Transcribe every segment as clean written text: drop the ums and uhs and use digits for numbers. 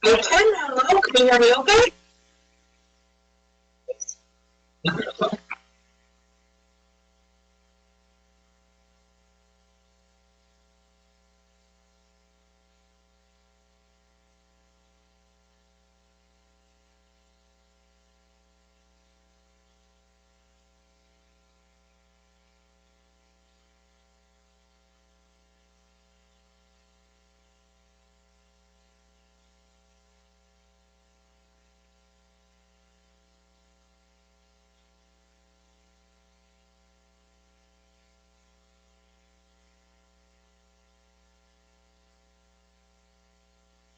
I can. Hello, can you hear me okay?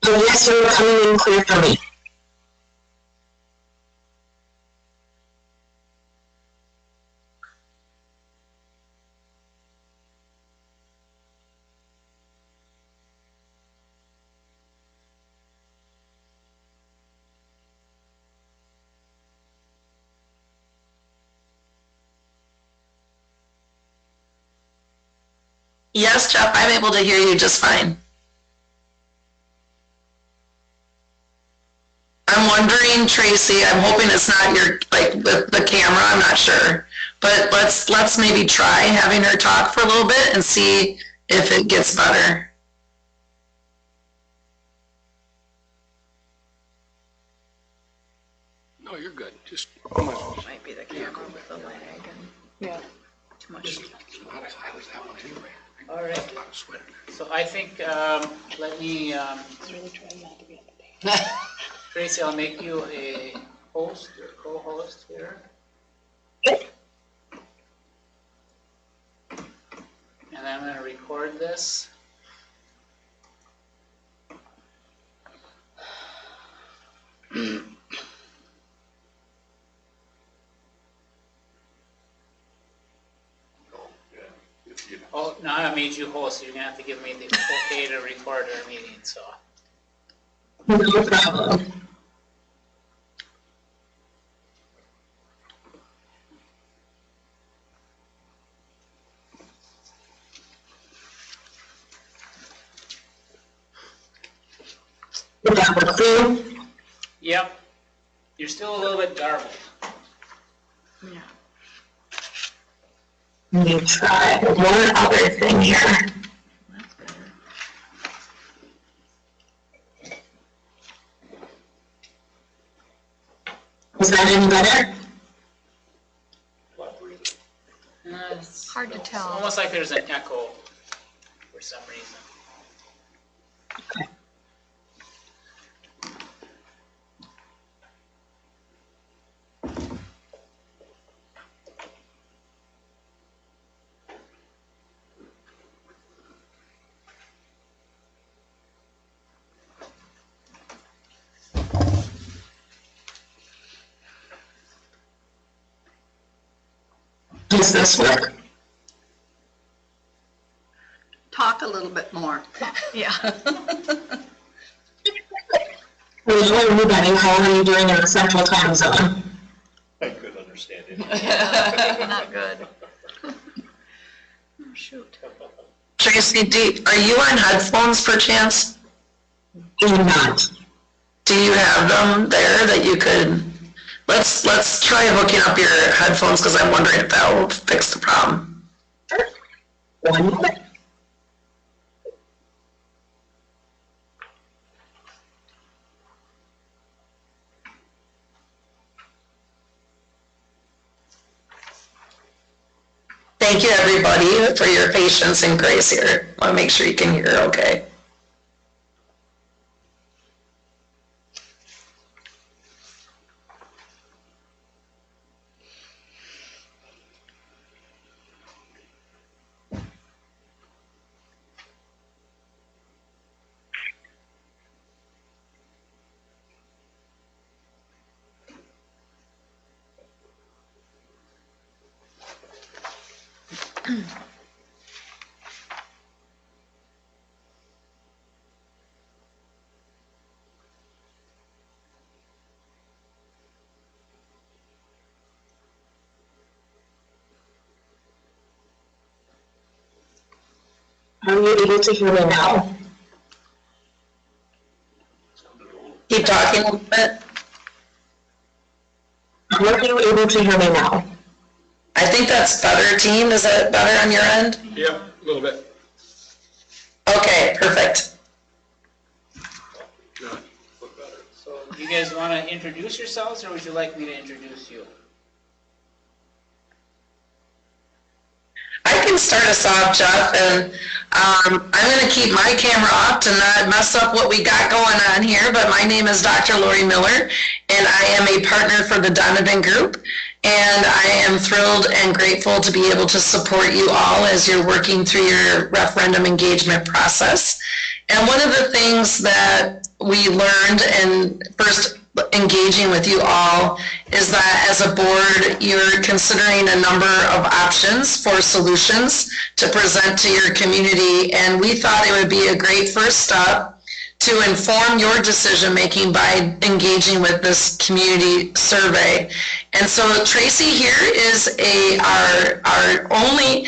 So yes, you're coming in clear for me. Yes, Jeff, I'm able to hear you just fine. I'm wondering, Tracy, I'm hoping it's not your, like, the camera, I'm not sure. But let's maybe try having her talk for a little bit and see if it gets better. No, you're good. Just Might be the camera with the lag and Yeah. too much. how does that one anyway? All right, A lot of sweat. so I think, let me, He's really trying not to be on the page. Tracy, I'll make you a host or co-host here. And I'm gonna record this. Oh, now I made you host, so you're gonna have to give me the okay to record our meeting, so. No problem. Would that work for you? Yep, you're still a little bit garbled. Yeah. Let me try one other thing here. That's better. Is that any better? It's Hard to tell. almost like there's an echo for some reason. Okay. Does this work? Talk a little bit more. Yeah. Well, you are moving. How are you doing in the central time zone? I could understand it. Not good. Oh, shoot. Tracy, are you on headphones perchance? Do not. Do you have them there that you could, let's try hooking up your headphones because I'm wondering if that will fix the problem. One moment. Thank you, everybody, for your patience and grace here. I want to make sure you can hear okay. Are you able to hear me now? It's coming over. Keep talking a little bit. Are you able to hear me now? I think that's better, team. Is that better on your end? Yeah, a little bit. Okay, perfect. Good. So you guys want to introduce yourselves, or would you like me to introduce you? I can start us off, Jeff, and I'm going to keep my camera off to not mess up what we got going on here, but my name is Dr. Lori Miller, and I am a partner for the Donovan Group, and I am thrilled and grateful to be able to support you all as you're working through your referendum engagement process. And one of the things that we learned in first engaging with you all is that as a board, you're considering a number of options for solutions to present to your community. And we thought it would be a great first step to inform your decision making by engaging with this community survey. And so Tracy here is our only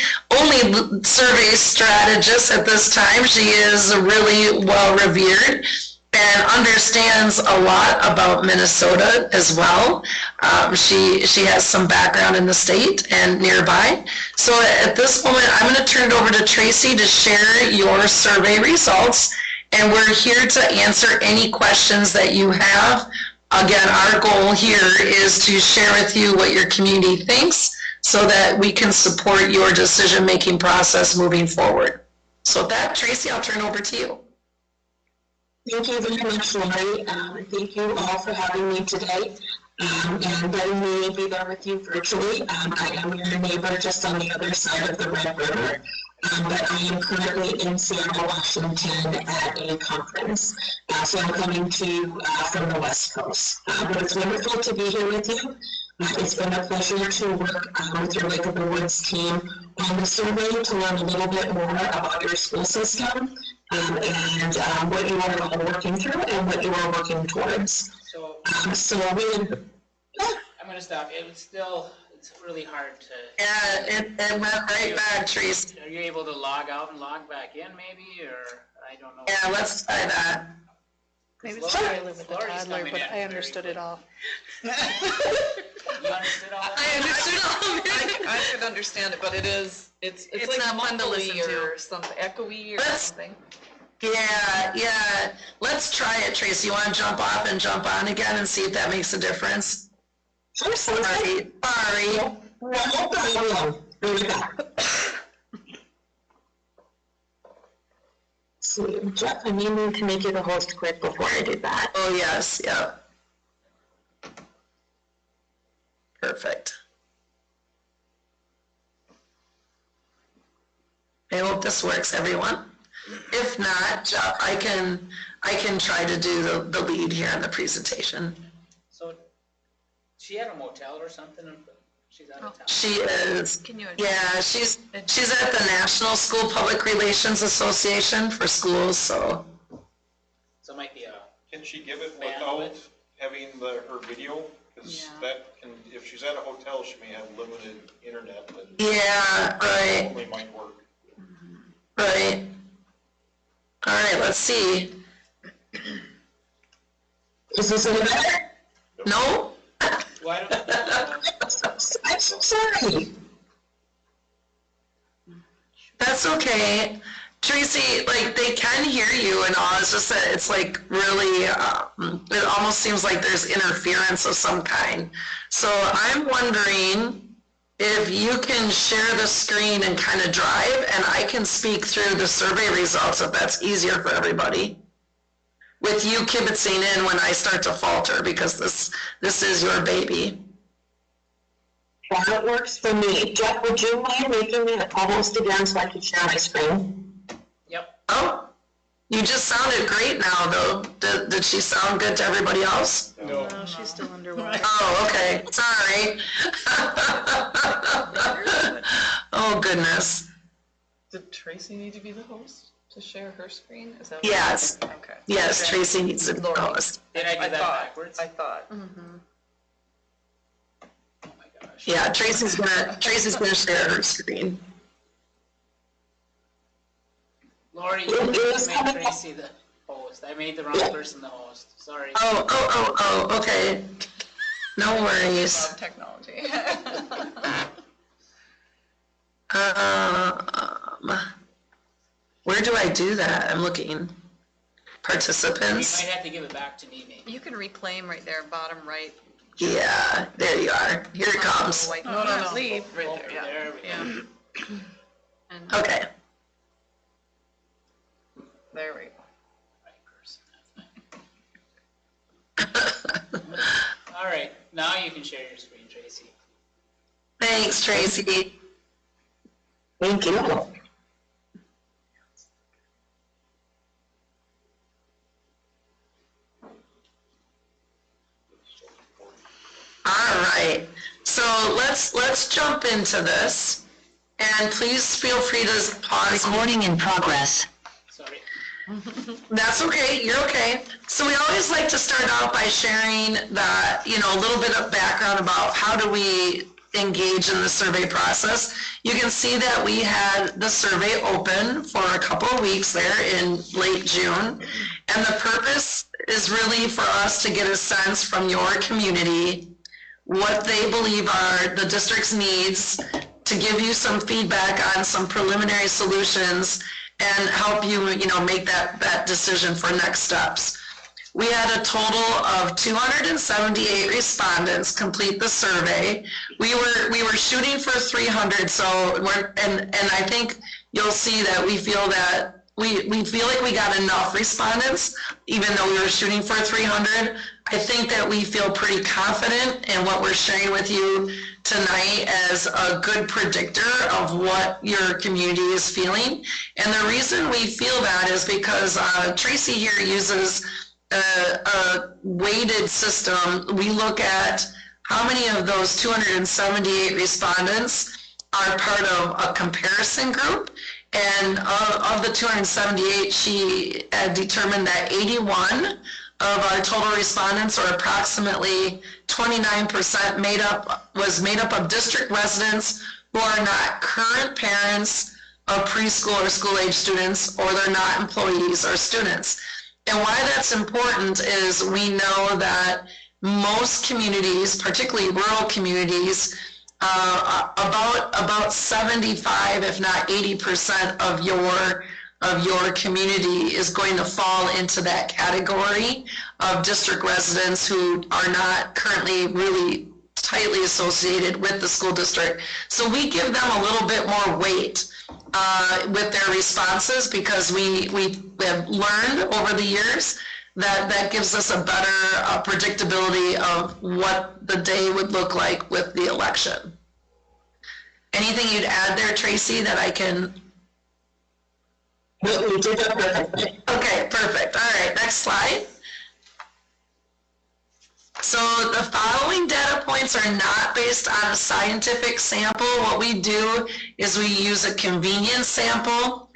survey strategist at this time. She is really well revered and understands a lot about Minnesota as well. She has some background in the state and nearby. So at this moment, I'm going to turn it over to Tracy to share your survey results, and we're here to answer any questions that you have. Again, our goal here is to share with you what your community thinks so that we can support your decision-making process moving forward. So with that, Tracy, I'll turn it over to you. Thank you very much, Lori. Thank you all for having me today and letting me be there with you virtually. I am your neighbor just on the other side of the Red River, but I am currently in Seattle, Washington at a conference. So I'm coming to you from the West Coast. But it's wonderful to be here with you. It's been a pleasure to work with your Lake of the Woods team on the survey to learn a little bit more about your school system and what you are all working through and what you are working towards. So I'm going to stop. It's really hard to. Yeah, it went right back, Tracy. Are you able to log out and log back in maybe, or I don't know? Yeah, let's try that. Maybe Lori- it's where I live with the Lori's toddler, coming but in I very understood it all. You understood all that? I understood all of it. I could understand it, but it's It's like not fun to listen muffly to. or something, echoey or Let's- something. Yeah. Let's try it, Tracy. You want to jump off and jump on again and see if that makes a difference? Sorry. No problem. Here we go. So, Jeff, I may need to make you the host quick before I do that. Oh, yes, yeah. Perfect. I hope this works, everyone. If not, Jeff, I can try to do the lead here on the presentation. So she had a motel or something, and she's out of town. She is, Can you? yeah, she's at the National School Public Relations Association for schools, so. So it might be a, Can she give it Bandwidth. without having her video? Because Yeah. that can, if she's at a hotel, she may have limited internet and Yeah, right, only might work. right. All right, let's see. Is this any better? No? why don't, I'm so sorry. That's okay. Tracy, like, they can hear you and all, it's just that it's like really, it almost seems like there's interference of some kind. So I'm wondering if you can share the screen and kind of drive, and I can speak through the survey results if that's easier for everybody. With you kibitzing in when I start to falter, because this is your baby. That works for me. Jeff, would you mind making it almost again so I can share my screen? yep. Oh, you just sounded great now, though. Did she sound good to everybody else? No. No, she's still underwater. Oh, okay, sorry. Oh, goodness. Did Tracy need to be the host to share her screen? Is that? Yes, Okay. yes, Tracy needs to be the host. Did I do that backwards? I thought. Oh my gosh. Yeah, Tracy's gonna share her screen. Lori, It you is make coming up. Tracy the host. I made the wrong person the host, sorry. Okay. No worries. Love technology. Where do I do that? I'm looking. You Participants? might have to give it back to me, maybe. You can reclaim right there, bottom right. Yeah, there you are. Here it comes. White- No, no, no. Leave. Right Oh, there, yeah. there we go. Yeah. And Okay. There we go. Right person. All right, now you can share your screen, Tracy. Thanks, Tracy. Thank you. All right. So let's jump into this. And please feel free to pause. Recording in progress. Sorry. That's okay, you're okay. So we always like to start out by sharing that, a little bit of background about how do we engage in the survey process. You can see that we had the survey open for a couple of weeks there in late June. And the purpose is really for us to get a sense from your community what they believe are the district's needs, to give you some feedback on some preliminary solutions and help you, make that decision for next steps. We had a total of 278 respondents complete the survey. We were shooting for 300, so and I think you'll see that we feel that we feel like we got enough respondents, even though we were shooting for 300. I think that we feel pretty confident in what we're sharing with you tonight as a good predictor of what your community is feeling. And the reason we feel that is because Tracy here uses a weighted system. We look at how many of those 278 respondents are part of a comparison group. And of the 278, she determined that 81 of our total respondents, or approximately 29%, was made up of district residents who are not current parents of preschool or school-age students, or they're not employees or students. And why that's important is we know that most communities, particularly rural communities, about 75, if not 80% of your community is going to fall into that category of district residents who are not currently really tightly associated with the school district. So we give them a little bit more weight with their responses, because we have learned over the years that gives us a better predictability of what the day would look like with the election. Anything you'd add there, Tracy, that I can? We did that perfectly. Okay, perfect. All right, next slide. So the following data points are not based on a scientific sample. What we do is we use a convenience sample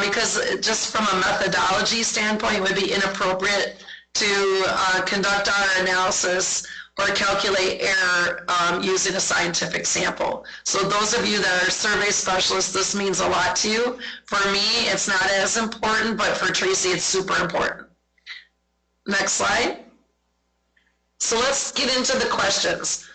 because just from a methodology standpoint, it would be inappropriate to conduct our analysis or calculate error using a scientific sample. So those of you that are survey specialists, this means a lot to you. For me, it's not as important, but for Tracy, it's super important. Next slide. So let's get into the questions.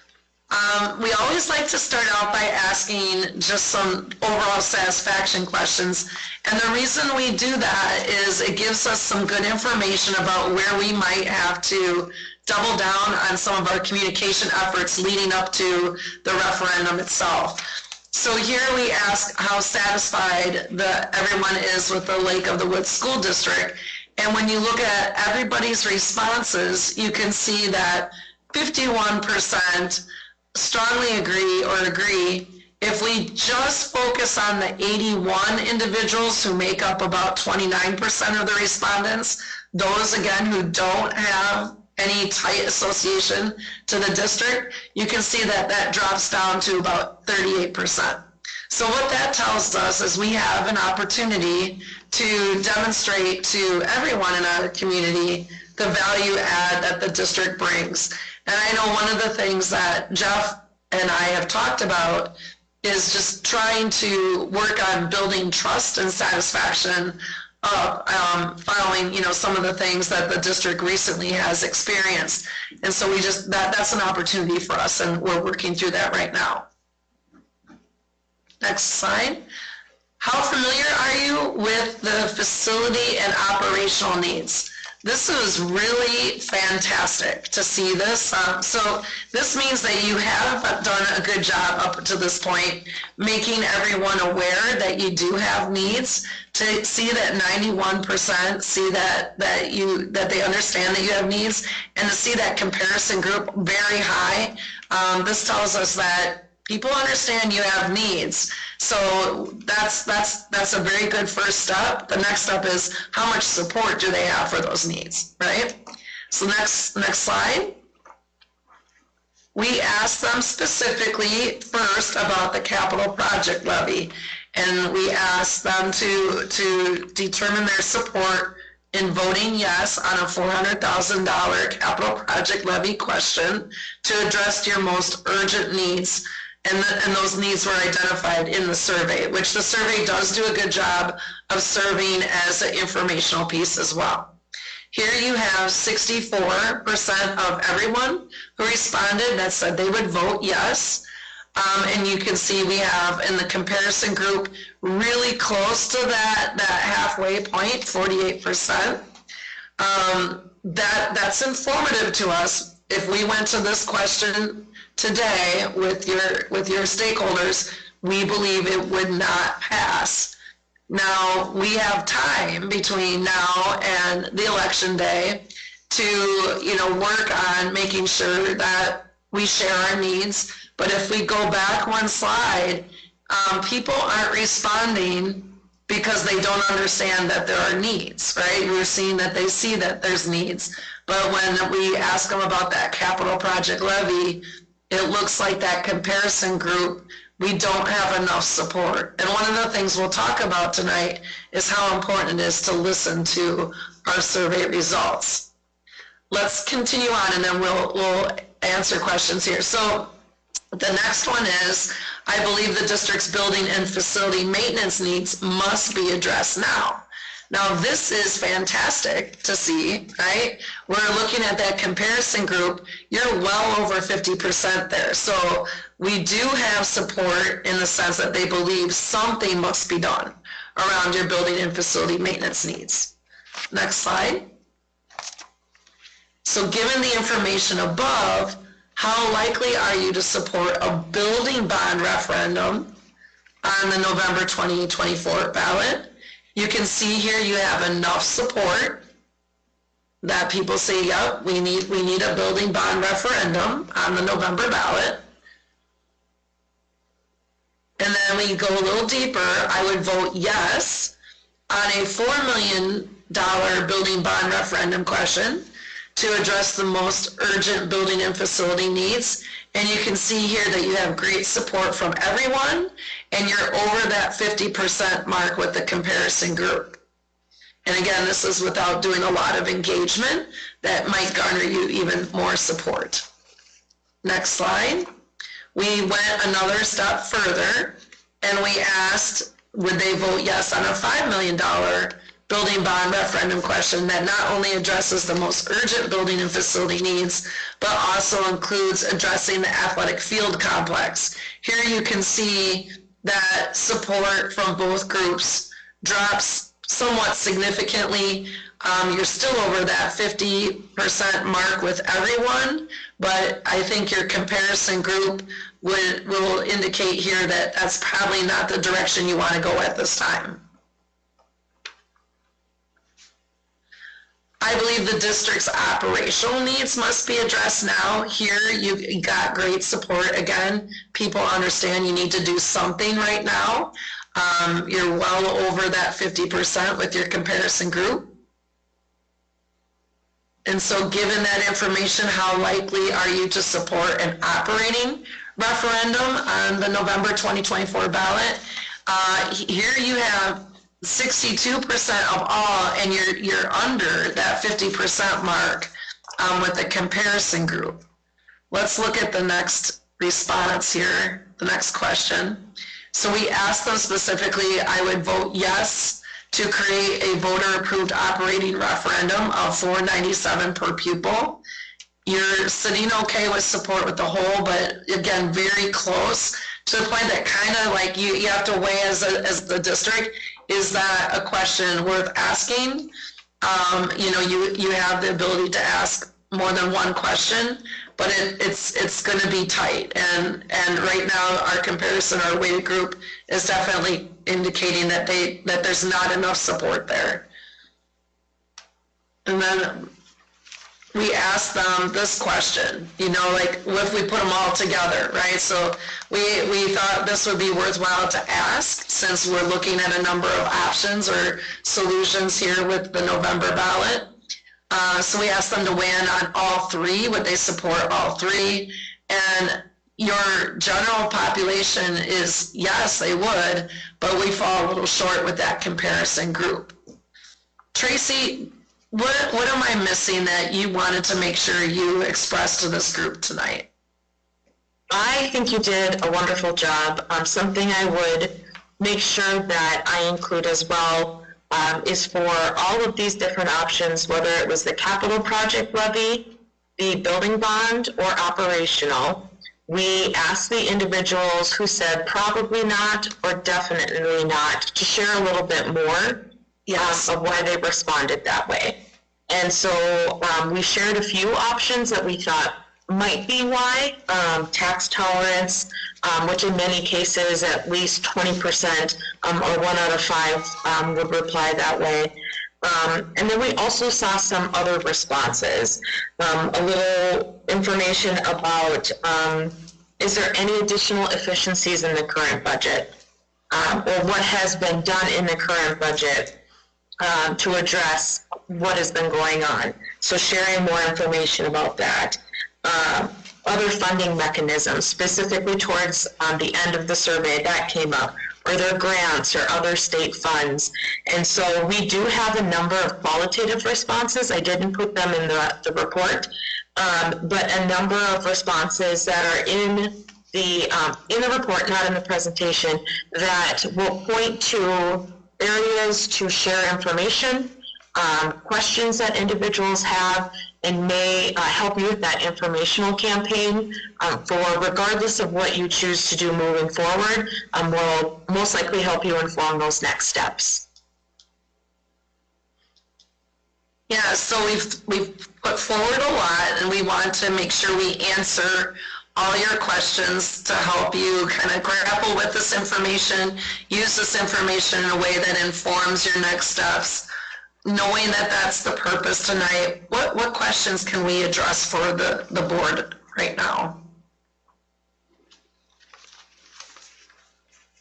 We always like to start out by asking just some overall satisfaction questions. And the reason we do that is it gives us some good information about where we might have to double down on some of our communication efforts leading up to the referendum itself. So here we ask how satisfied everyone is with the Lake of the Woods School District. And when you look at everybody's responses, you can see that 51% strongly agree or agree. If we just focus on the 81 individuals who make up about 29% of the respondents, those again who don't have any tight association to the district, you can see that that drops down to about 38%. So what that tells us is we have an opportunity to demonstrate to everyone in our community the value add that the district brings. And I know one of the things that Jeff and I have talked about is just trying to work on building trust and satisfaction following, some of the things that the district recently has experienced. And so that's an opportunity for us, and we're working through that right now. Next slide. How familiar are you with the facility and operational needs? This is really fantastic to see this. So this means that you have done a good job up to this point, making everyone aware that you do have needs, to see that 91% see that they understand that you have needs, and to see that comparison group very high. This tells us that people understand you have needs. So that's a very good first step. The next step is how much support do they have for those needs, right? So next slide. We asked them specifically first about the capital project levy, and we asked them to determine their support in voting yes on a $400,000 capital project levy question to address your most urgent needs. And those needs were identified in the survey, which the survey does do a good job of serving as an informational piece as well. Here you have 64% of everyone who responded that said they would vote yes. And you can see we have in the comparison group really close to that halfway point, 48%. That's informative to us. If we went to this question today with your stakeholders, we believe it would not pass. Now, we have time between now and the election day to work on making sure that we share our needs. But if we go back one slide, people aren't responding because they don't understand that there are needs, right? We're seeing that they see that there's needs. But when we ask them about that capital project levy, it looks like that comparison group, we don't have enough support. And one of the things we'll talk about tonight is how important it is to listen to our survey results. Let's continue on, and then we'll answer questions here. So the next one is, I believe the district's building and facility maintenance needs must be addressed now. Now, this is fantastic to see, right? We're looking at that comparison group. You're well over 50% there. So we do have support in the sense that they believe something must be done around your building and facility maintenance needs. Next slide. So given the information above, how likely are you to support a building bond referendum on the November 2024 ballot? You can see here you have enough support that people say, yep, we need a building bond referendum on the November ballot. And then we go a little deeper. I would vote yes on a $4 million building bond referendum question to address the most urgent building and facility needs. And you can see here that you have great support from everyone, and you're over that 50% mark with the comparison group. And again, this is without doing a lot of engagement that might garner you even more support. Next slide. We went another step further, and we asked, would they vote yes on a $5 million building bond referendum question that not only addresses the most urgent building and facility needs, but also includes addressing the athletic field complex. Here you can see that support from both groups drops somewhat significantly. You're still over that 50% mark with everyone, but I think your comparison group will indicate here that that's probably not the direction you want to go at this time. I believe the district's operational needs must be addressed now. Here you got great support. Again, people understand you need to do something right now. You're well over that 50% with your comparison group. And so given that information, how likely are you to support an operating referendum on the November 2024 ballot? Here you have 62% of all, and you're under that 50% mark with the comparison group. Let's look at the next response here, the next question. So we asked them specifically, I would vote yes to create a voter-approved operating referendum of $4.97 per pupil. You're sitting okay with support with the whole, but again, very close to the point that kind of like you have to weigh as the district, is that a question worth asking? You have the ability to ask more than one question, but it's going to be tight. And right now, our comparison, our weighted group is definitely indicating that there's not enough support there. And then we asked them this question, like what if we put them all together, right? So we thought this would be worthwhile to ask, since we're looking at a number of options or solutions here with the November ballot. So we asked them to weigh in on all three. Would they support all three? And your general population is yes, they would, but we fall a little short with that comparison group. Tracy, what am I missing that you wanted to make sure you expressed to this group tonight? I think you did a wonderful job. Something I would make sure that I include as well is for all of these different options, whether it was the capital project levy, the building bond, or operational, we asked the individuals who said probably not or definitely not to share a little bit more. Yes, of why they responded that way. And so we shared a few options that we thought might be why. Tax tolerance, which in many cases at least 20% or 1 out of 5 would reply that way. And then we also saw some other responses. A little information about is there any additional efficiencies in the current budget? Or what has been done in the current budget to address what has been going on. So sharing more information about that. Other funding mechanisms, specifically towards the end of the survey, that came up. Are there grants or other state funds? And so we do have a number of qualitative responses. I didn't put them in the report, but a number of responses that are in the report, not in the presentation, that will point to areas to share information, questions that individuals have, and may help you with that informational campaign for regardless of what you choose to do moving forward, will most likely help you inform those next steps. Yeah, so we've put forward a lot, and we want to make sure we answer all your questions to help you kind of grapple with this information, use this information in a way that informs your next steps. Knowing that that's the purpose tonight, what questions can we address for the board right now?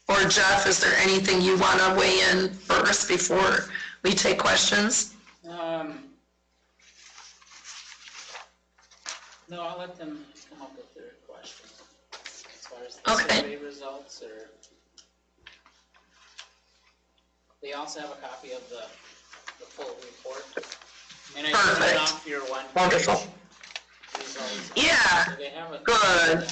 Or Jeff, is there anything you want to weigh in first before we take questions? No, I'll let them come up with their questions. As far as the survey results, or they also have a copy of the full report. And I printed off your one. Wonderful. Results. Yeah, So they have a good.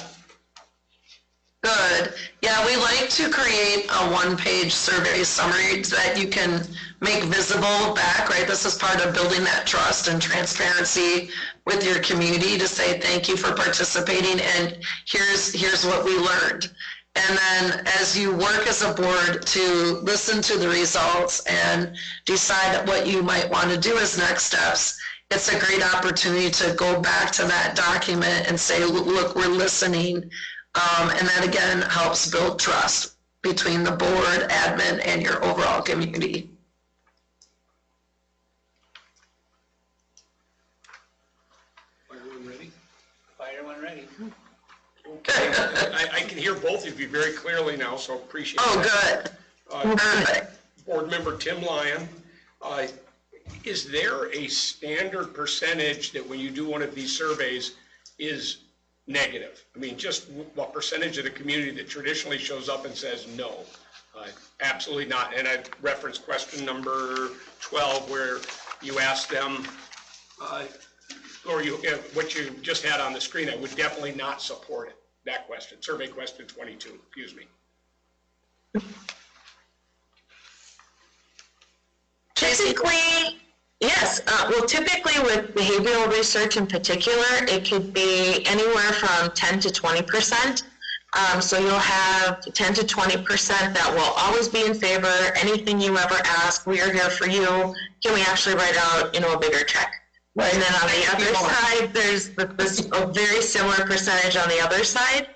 Good. Yeah, we like to create a one-page survey summary that you can make visible back, right? This is part of building that trust and transparency with your community to say thank you for participating, and here's what we learned. And then as you work as a board to listen to the results and decide what you might want to do as next steps, it's a great opportunity to go back to that document and say, look, we're listening. And that again helps build trust between the board, admin, and your overall community. Fire one ready? Fire one ready. Okay, I can hear both of you very clearly now, so appreciate Oh, that. good. Perfect. Board Member Tim Lyon, is there a standard percentage that when you do one of these surveys is negative? I mean, just what percentage of the community that traditionally shows up and says no? Absolutely not. And I referenced question number 12 where you asked them, or what you just had on the screen, I would definitely not support it. That question, survey question 22, excuse me. Typically, yes. Well, typically with behavioral research in particular, it could be anywhere from 10 to 20%. So you'll have 10 to 20% that will always be in favor. Anything you ever ask, we are here for you. Can we actually write out, a bigger check? Right. And then on the other side, there's a very similar percentage on the other side,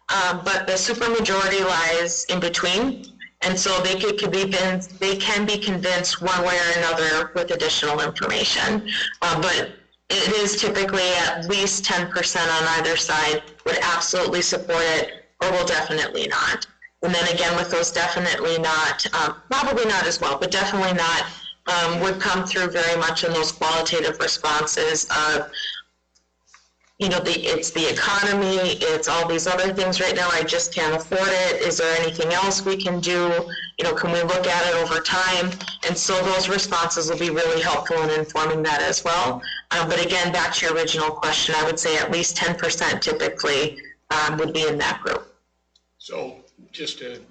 but the supermajority lies in between. And so they can be convinced one way or another with additional information. But it is typically at least 10% on either side would absolutely support it or will definitely not. And then again, with those definitely not, probably not as well, but definitely not, would come through very much in those qualitative responses of, it's the economy, it's all these other things right now, I just can't afford it, is there anything else we can do, can we look at it over time? And so those responses will be really helpful in informing that as well. But again, back to your original question, I would say at least 10% typically would be in that group. So just to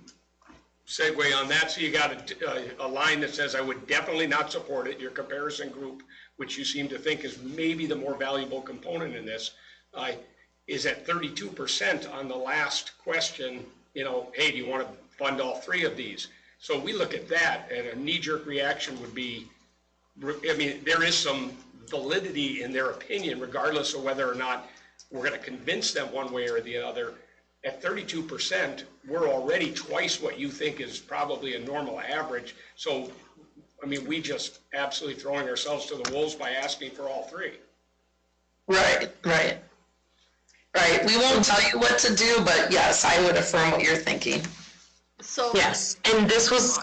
segue on that, so you got a line that says, I would definitely not support it, your comparison group, which you seem to think is maybe the more valuable component in this, is at 32% on the last question, hey, do you want to fund all three of these? So we look at that, and a knee-jerk reaction would be, there is some validity in their opinion, regardless of whether or not we're going to convince them one way or the other. At 32%, we're already twice what you think is probably a normal average. So, we just absolutely throwing ourselves to the wolves by asking for all three. Right. We won't tell you what to do, but yes, I would affirm what you're thinking. So yes, and this was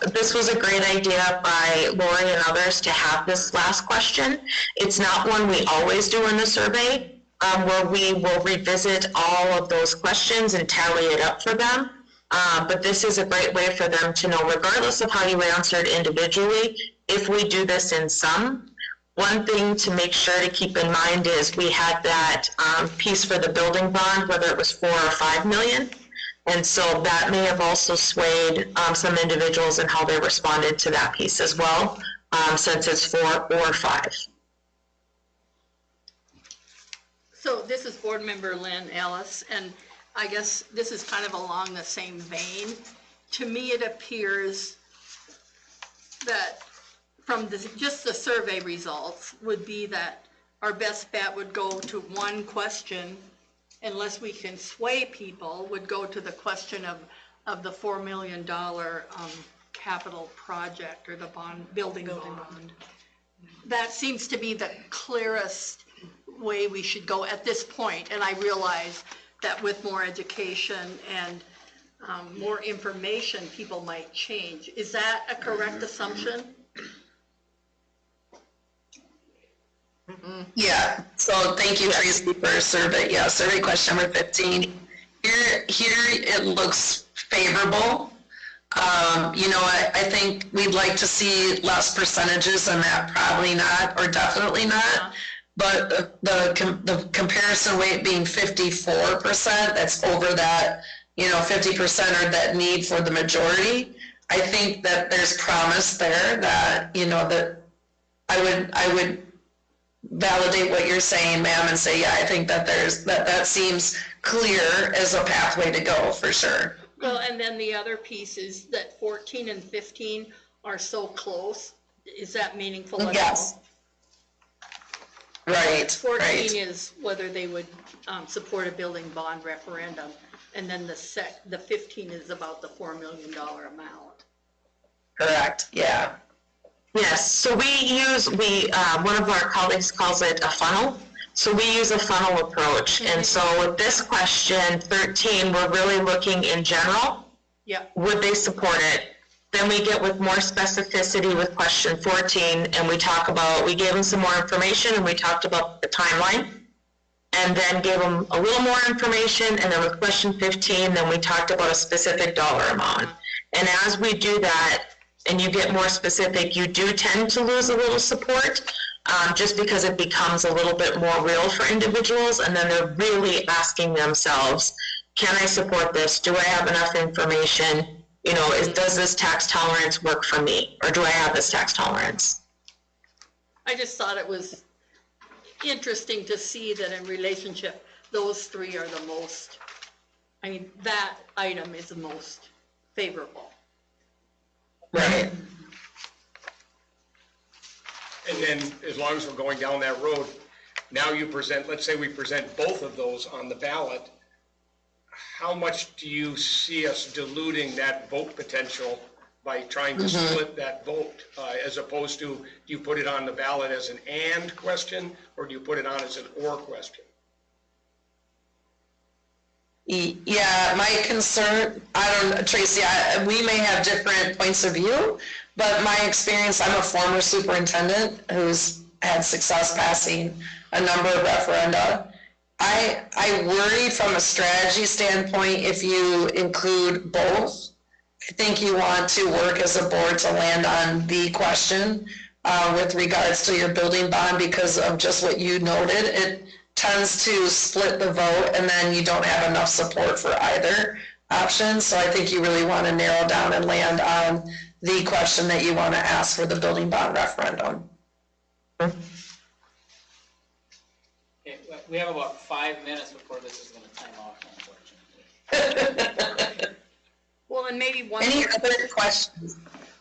a great idea by Lori and others to have this last question. It's not one we always do in the survey, where we will revisit all of those questions and tally it up for them. But this is a great way for them to know, regardless of how you answered individually, if we do this in sum. One thing to make sure to keep in mind is we had that piece for the building bond, whether it was 4 or 5 million. And so that may have also swayed some individuals in how they responded to that piece as well, since it's 4 or 5. So this is Board Member Lynn Ellis, and I guess this is kind of along the same vein. To me, it appears that from just the survey results would be that our best bet would go to one question, unless we can sway people, would go to the question of the $4 million capital project or the building bond. That seems to be the clearest way we should go at this point, and I realize that with more education and more information, people might change. Is that a correct assumption? Yeah, so thank you, Tracy, for a survey. Yeah, survey question number 15. Here it looks favorable. I think we'd like to see less percentages than that, probably not, or definitely not. But the comparison rate being 54%, that's over that, 50% or that need for the majority. I think that there's promise there that, that I would validate what you're saying, ma'am, and say, yeah, I think that that seems clear as a pathway to go for sure. Well, and then the other piece is that 14 and 15 are so close. Is that meaningful at all? Yes. Right. 14 is whether they would support a building bond referendum, and then the 15 is about the $4 million amount. Correct. Yeah. Yes, so one of our colleagues calls it a funnel. So we use a funnel approach. And so with this question, 13, we're really looking in general. Yeah. Would they support it? Then we get with more specificity with question 14, and we gave them some more information, and we talked about the timeline, and then gave them a little more information, and then with question 15, then we talked about a specific dollar amount. And as we do that, and you get more specific, you do tend to lose a little support, just because it becomes a little bit more real for individuals, and then they're really asking themselves, can I support this? Do I have enough information? Does this tax tolerance work for me? Or do I have this tax tolerance? I just thought it was interesting to see that in relationship, those three are the most, I mean, that item is the most favorable. Right. And then, as long as we're going down that road, now you present, let's say we present both of those on the ballot, how much do you see us diluting that vote potential by trying to split that vote? As opposed to, do you put it on the ballot as an and question, or do you put it on as an or question? Yeah, my concern, I don't know, Tracy, we may have different points of view, but my experience, I'm a former superintendent who's had success passing a number of referenda. I worry from a strategy standpoint, if you include both, I think you want to work as a board to land on the question with regards to your building bond, because of just what you noted. It tends to split the vote, and then you don't have enough support for either option. So I think you really want to narrow down and land on the question that you want to ask for the building bond referendum. Okay, we have about 5 minutes before this is gonna time off, unfortunately. Well, and maybe Any other questions?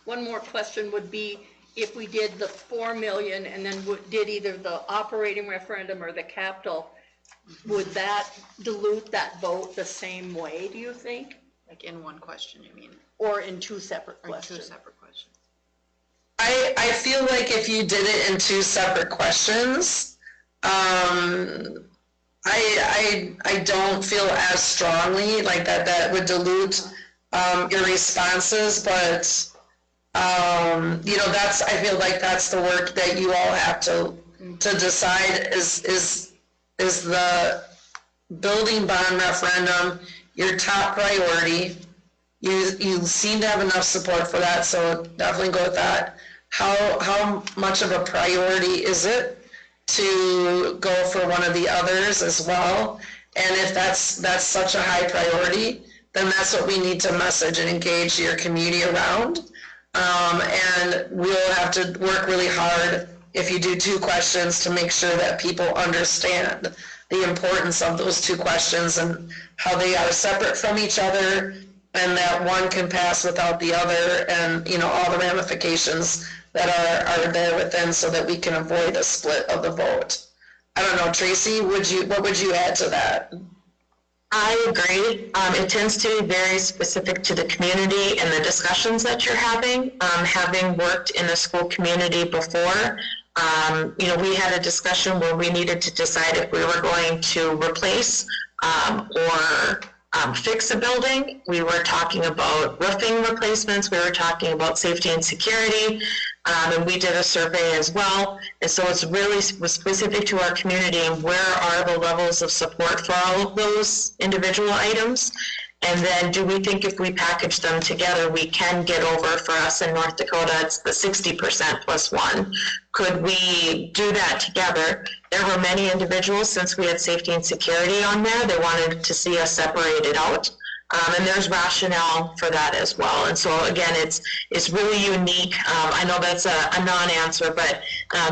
one more question would be, if we did the 4 million and then did either the operating referendum or the capital, would that dilute that vote the same way, do you think? Like in one question, you mean, Or in two separate or two questions? separate questions? I feel like if you did it in two separate questions, I don't feel as strongly like that would dilute your responses, but you know, I feel like that's the work that you all have to decide. Is the building bond referendum your top priority? You seem to have enough support for that, so definitely go with that. How much of a priority is it to go for one of the others as well? And if that's such a high priority, then that's what we need to message and engage your community around. And we'll have to work really hard if you do two questions to make sure that people understand the importance of those two questions and how they are separate from each other, and that one can pass without the other, and you know, all the ramifications that are there within, so that we can avoid a split of the vote. I don't know, Tracy, what would you add to that? I agree. It tends to be very specific to the community and the discussions that you're having. Having worked in a school community before, you know, we had a discussion where we needed to decide if we were going to replace or fix a building. We were talking about roofing replacements. We were talking about safety and security. And we did a survey as well. And so it's really specific to our community and where are the levels of support for all of those individual items. And then do we think if we package them together, we can get over, for us in North Dakota, it's the 60% plus one. Could we do that together? There were many individuals, since we had safety and security on there, they wanted to see us separated out. And there's rationale for that as well. And so again, it's really unique. I know that's a non-answer, but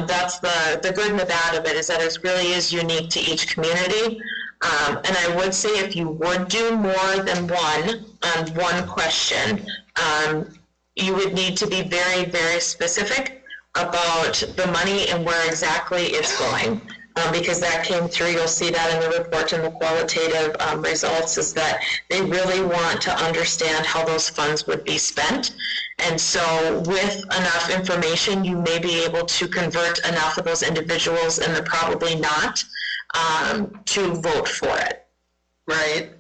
that's the good and the bad of it, is that it really is unique to each community. And I would say if you would do more than one on one question, you would need to be very, very specific about the money and where exactly it's going. Because that came through, you'll see that in the report and the qualitative results, is that they really want to understand how those funds would be spent. And so with enough information, you may be able to convert enough of those individuals, and they're probably not, to vote for it. Right.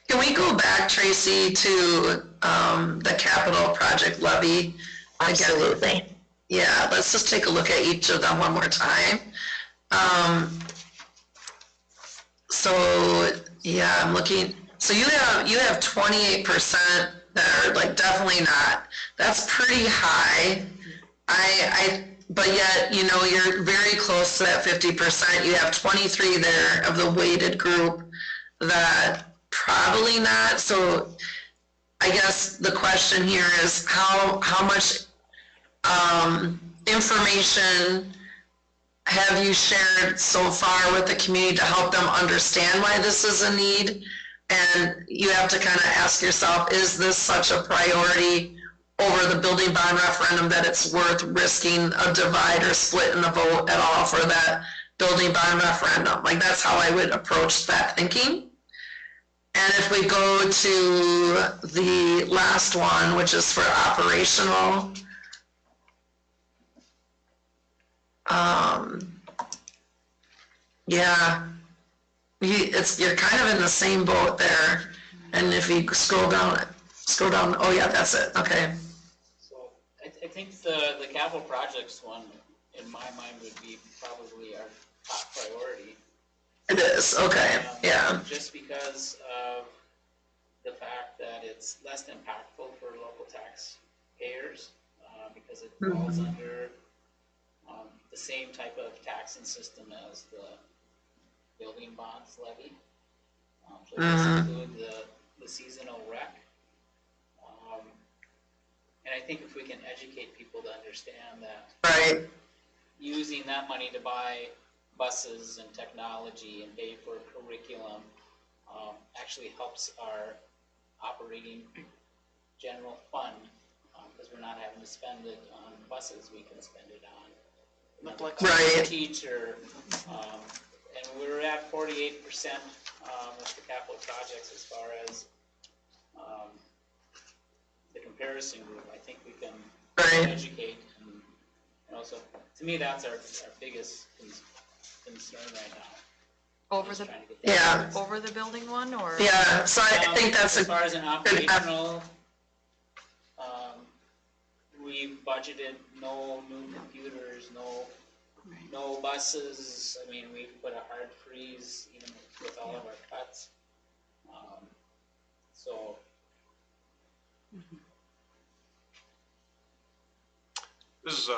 Can we go back, Tracy, to the capital project levy? Absolutely. Yeah, let's just take a look at each of them one more time. So yeah, I'm looking, so you have 28% that are like definitely not. That's pretty high. But yet, you know, you're very close to that 50%. You have 23 there of the weighted group that probably not. So I guess the question here is how much information have you shared so far with the community to help them understand why this is a need? And you have to kind of ask yourself, is this such a priority over the building bond referendum that it's worth risking a divide or split in the vote at all for that building bond referendum? Like, that's how I would approach that thinking. And if we go to the last one, which is for operational, yeah, you're kind of in the same boat there. And if you scroll down, oh yeah, that's it, okay. So I think the capital projects one, in my mind, would be probably our top priority. It is, okay, yeah. Just because of the fact that it's less impactful for local taxpayers, because it falls under the same type of taxing system as the building bonds levy. So it does include the seasonal rec. And I think if we can educate people to understand that Right. using that money to buy buses and technology and pay for curriculum actually helps our operating general fund, because we're not having to spend it on buses, we can spend it on Right. teacher, and we're at 48% with the capital projects as far as the comparison group. I think we can educate, and also, to me, that's our biggest concern right now. Over the, Yeah. over the building one, or? Yeah, so I think that's as far as an operational, we budgeted no new computers, no buses. I mean, we put a hard freeze even with all of our cuts. So. This is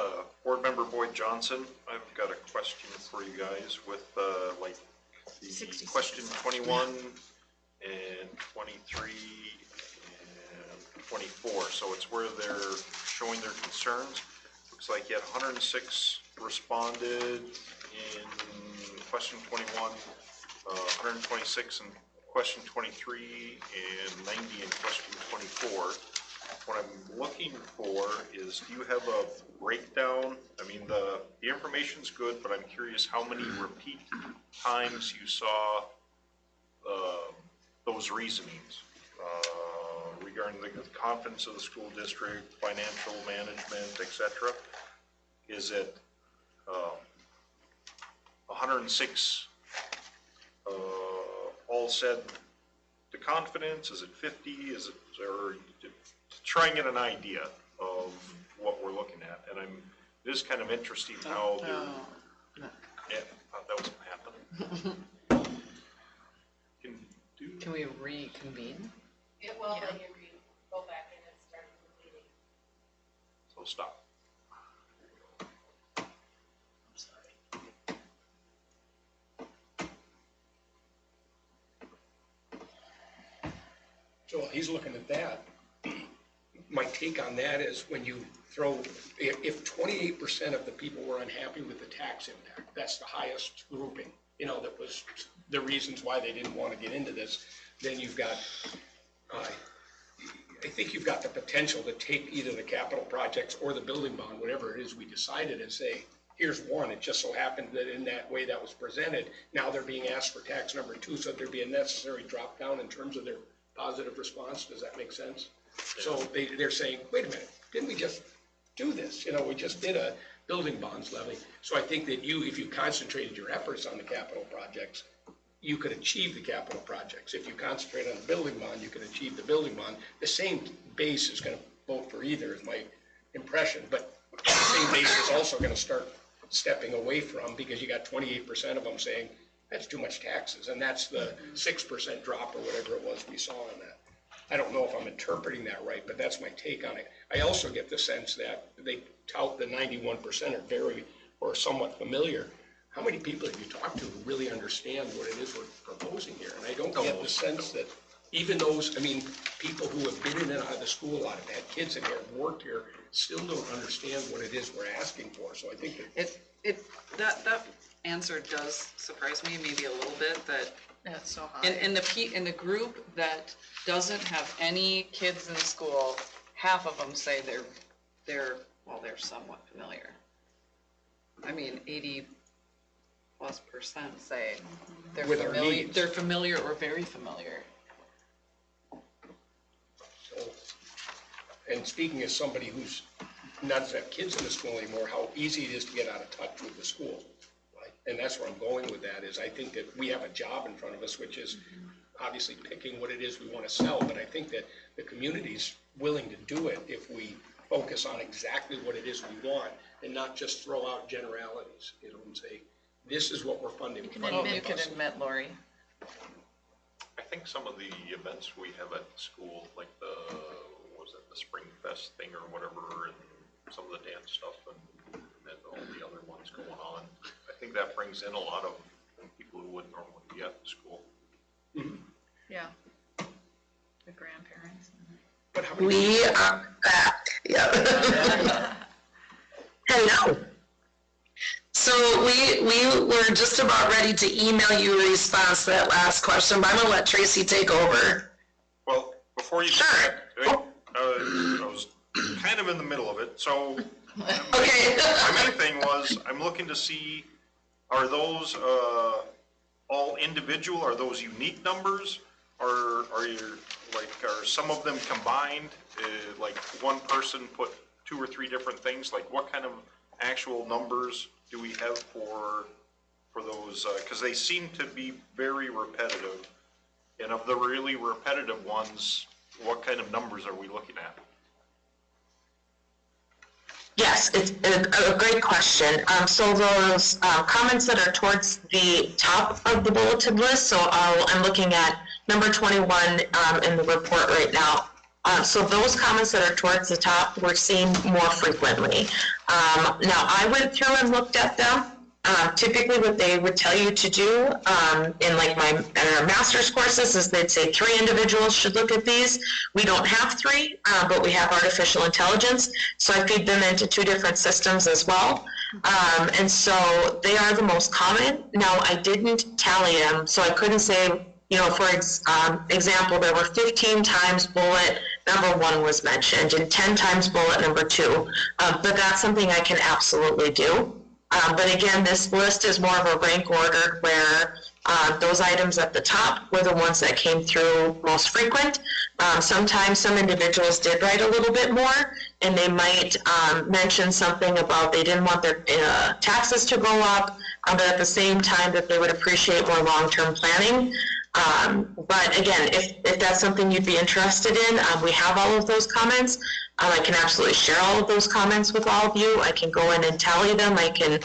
Board Member Boyd Johnson. I've got a question for you guys with like the 66. question 21 and 23 and 24. So it's where they're showing their concerns. Looks like you had 106 responded in question 21, 126 in question 23, and 90 in question 24. What I'm looking for is, do you have a breakdown? I mean, the information's good, but I'm curious how many repeat times you saw those reasonings regarding the confidence of the school district, financial management, etc. Is it 106 all said to confidence? Is it 50? Is it, or to try and get an idea of what we're looking at? And it is kind of interesting how they're, yeah, I thought that was happening. Can we reconvene? It will let you go back in and start the meeting. So stop. I'm sorry. So while he's looking at that, my take on that is when you throw, if 28% of the people were unhappy with the tax impact, that's the highest grouping, you know, that was the reasons why they didn't want to get into this, then you've got, I think you've got the potential to take either the capital projects or the building bond, whatever it is we decided, and say, here's one. It just so happened that in that way that was presented, now they're being asked for tax number 2, so there'd be a necessary drop down in terms of their positive response. Does that make sense? So they're saying, wait a minute, didn't we just do this? You know, we just did a building bonds levy. So I think that if you concentrated your efforts on the capital projects, you could achieve the capital projects. If you concentrate on the building bond, you can achieve the building bond. The same base is going to vote for either, is my impression, but the same base is also going to start stepping away from, because you got 28% of them saying, that's too much taxes, and that's the 6% drop or whatever it was we saw on that. I don't know if I'm interpreting that right, but that's my take on it. I also get the sense that they tout the 91% are very, or somewhat familiar. How many people have you talked to who really understand what it is we're proposing here? And I don't get the sense that, even those, I mean, people who have been in and out of the school a lot, have had kids in here, worked here, still don't understand what it is we're asking for. So I think that That answer does surprise me maybe a little bit, that Yeah, it's so high. in the group that doesn't have any kids in school, half of them say they're somewhat familiar. I mean, 80+% say they're With our familiar, needs. they're familiar or very familiar. so. And speaking as somebody who's not doesn't have kids in the school anymore, how easy it is to get out of touch with the school. Right? And that's where I'm going with that, is I think that we have a job in front of us, which is obviously picking what it is we want to sell, but I think that the community's willing to do it if we focus on exactly what it is we want and not just throw out generalities, and say, this is what we're funding. You can We're funding Oh, you the can bus. admit, Lori. I think some of the events we have at school, like the Spring Fest thing or whatever, and some of the dance stuff and all the other ones going on, I think that brings in a lot of people who wouldn't normally be at the school. Yeah. The grandparents. But how many We are back. Yep. Hello. So we were just about ready to email you a response to that last question, but I'm gonna let Tracy take over. Well, before you do Sure. that, I was kind of in the middle of it, so Okay. my main thing was, I'm looking to see, are those all individual, are those unique numbers? Are some of them combined? Like one person put 2 or 3 different things? Like what kind of actual numbers do we have for those? Because they seem to be very repetitive. And of the really repetitive ones, what kind of numbers are we looking at? Yes, it's a great question. So those comments that are towards the top of the bulleted list, so I'm looking at number 21 in the report right now. So those comments that are towards the top, we're seeing more frequently. Now, I went through and looked at them. Typically what they would tell you to do in our master's courses is they'd say 3 individuals should look at these. We don't have 3, but we have artificial intelligence, so I feed them into 2 different systems as well. And so they are the most common. Now, I didn't tally them, so I couldn't say, for example, there were 15 times bullet number 1 was mentioned and 10 times bullet number 2, but that's something I can absolutely do. But again, this list is more of a rank ordered where those items at the top were the ones that came through most frequent. Sometimes some individuals did write a little bit more, and they might mention something about they didn't want their taxes to go up, but at the same time that they would appreciate more long-term planning. But again, if that's something you'd be interested in, we have all of those comments. I can absolutely share all of those comments with all of you. I can go in and tally them. I can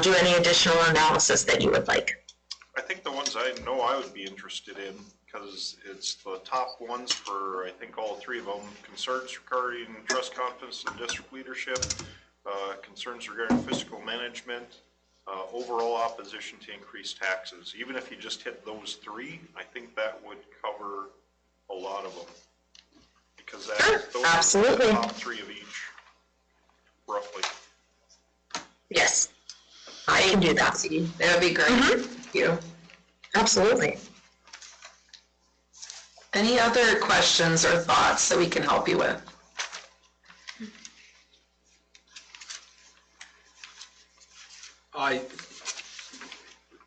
do any additional analysis that you would like. I think the ones I know I would be interested in, because it's the top ones for, I think, all 3 of them. Concerns regarding trust, confidence, and district leadership, concerns regarding fiscal management, overall opposition to increased taxes. Even if you just hit those 3, I think that would cover a lot of them. Because those Absolutely. are the top 3 of each, roughly. Yes, I can do that. That would be great. Thank you. Absolutely. Any other questions or thoughts that we can help you with?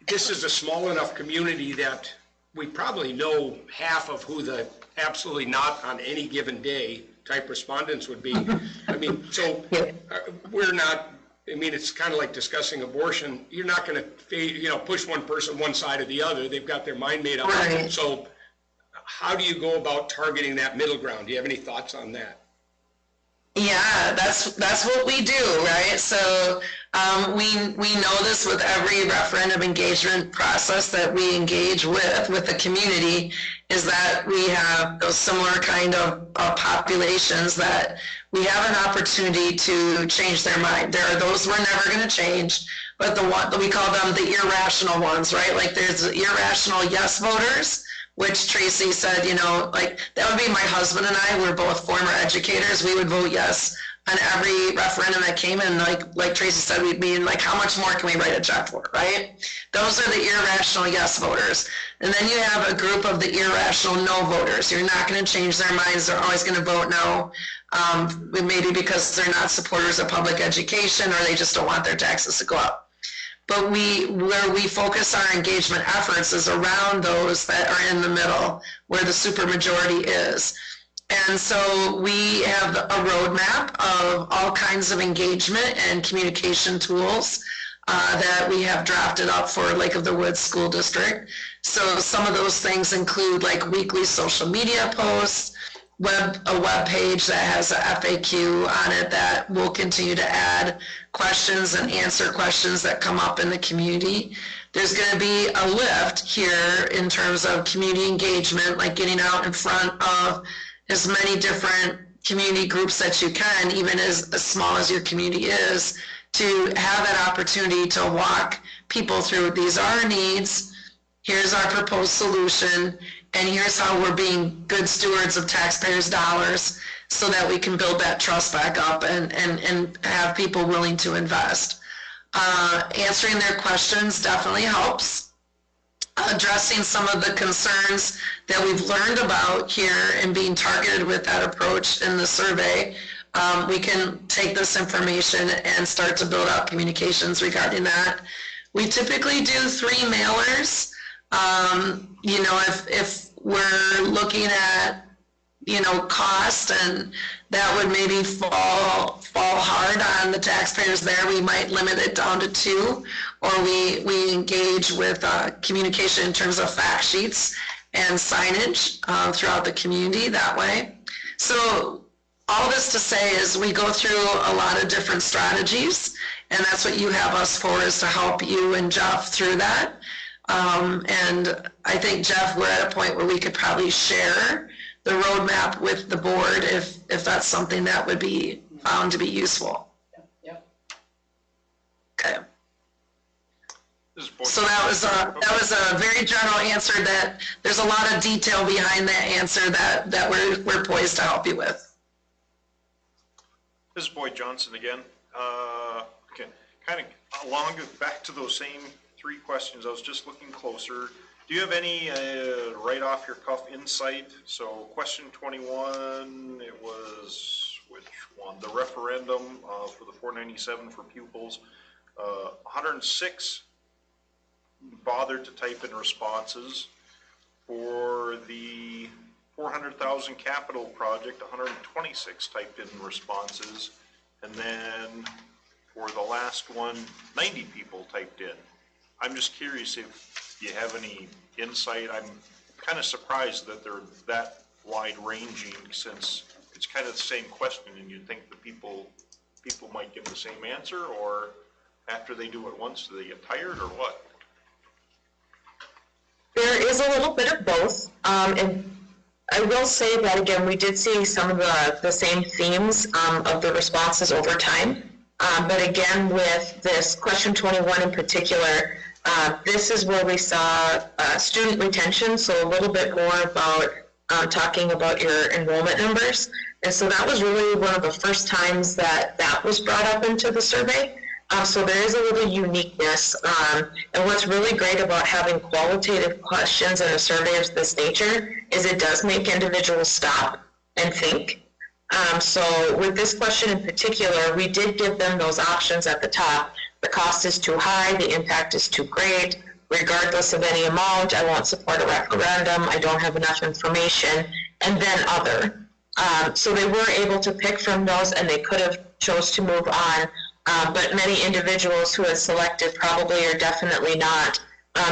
This is a small enough community that we probably know half of who the absolutely not on any given day type respondents would be. I mean, so we're not, I mean, it's kind of like discussing abortion. You're not going to, push one person one side or the other. They've got their mind made up. Right. So how do you go about targeting that middle ground? Do you have any thoughts on that? Yeah, that's what we do, right? So we know this with every referendum engagement process that we engage with the community, is that we have those similar kind of populations that we have an opportunity to change their mind. There are those we're never going to change, but the one that we call them the irrational ones, right? Like there's irrational yes voters, which Tracy said, you know, like, that would be my husband and I, we're both former educators, we would vote yes on every referendum that came in. Like Tracy said, we'd be like, how much more can we write a check for, right? Those are the irrational yes voters. And then you have a group of the irrational no voters. You're not going to change their minds. They're always going to vote no, maybe because they're not supporters of public education or they just don't want their taxes to go up. But where we focus our engagement efforts is around those that are in the middle, where the supermajority is. And so we have a roadmap of all kinds of engagement and communication tools that we have drafted up for Lake of the Woods School District. So some of those things include like weekly social media posts, a web page that has a FAQ on it that will continue to add questions and answer questions that come up in the community. There's going to be a lift here in terms of community engagement, like getting out in front of as many different community groups that you can, even as small as your community is, to have that opportunity to walk people through, these are our needs, here's our proposed solution, and here's how we're being good stewards of taxpayers' dollars so that we can build that trust back up and have people willing to invest. Answering their questions definitely helps. Addressing some of the concerns that we've learned about here and being targeted with that approach in the survey, we can take this information and start to build out communications regarding that. We typically do 3 mailers. You know, if we're looking at, you know, cost, and that would maybe fall hard on the taxpayers there, we might limit it down to 2, or we engage with communication in terms of fact sheets and signage throughout the community that way. So all this to say is we go through a lot of different strategies, and that's what you have us for, is to help you and Jeff through that. And I think, Jeff, we're at a point where we could probably share the roadmap with the board if that's something that would be found to be useful. Yep. Okay. So that was a very general answer. That there's a lot of detail behind that answer that we're poised to help you with. This is Boyd Johnson again. Okay, kind of back to those same 3 questions. I was just looking closer. Do you have any right off your cuff insight? So question 21, it was, which one? The referendum for the $4.97 for pupils. 106 bothered to type in responses. For the 400,000 capital project, 126 typed in responses. And then for the last one, 90 people typed in. I'm just curious if you have any insight. I'm kind of surprised that they're that wide ranging, since it's kind of the same question and you'd think the people might give the same answer, or after they do it once, do they get tired or what? There is a little bit of both. And I will say that, again, we did see some of the same themes of the responses over time. But again, with this question 21 in particular, this is where we saw student retention, so a little bit more about talking about your enrollment numbers. And so that was really one of the first times that was brought up into the survey. So there is a little uniqueness. And what's really great about having qualitative questions in a survey of this nature is it does make individuals stop and think. So with this question in particular, we did give them those options at the top. The cost is too high, the impact is too great, regardless of any amount, I won't support a referendum, I don't have enough information, and then other. So they were able to pick from those, and they could have chose to move on, but many individuals who had selected probably or definitely not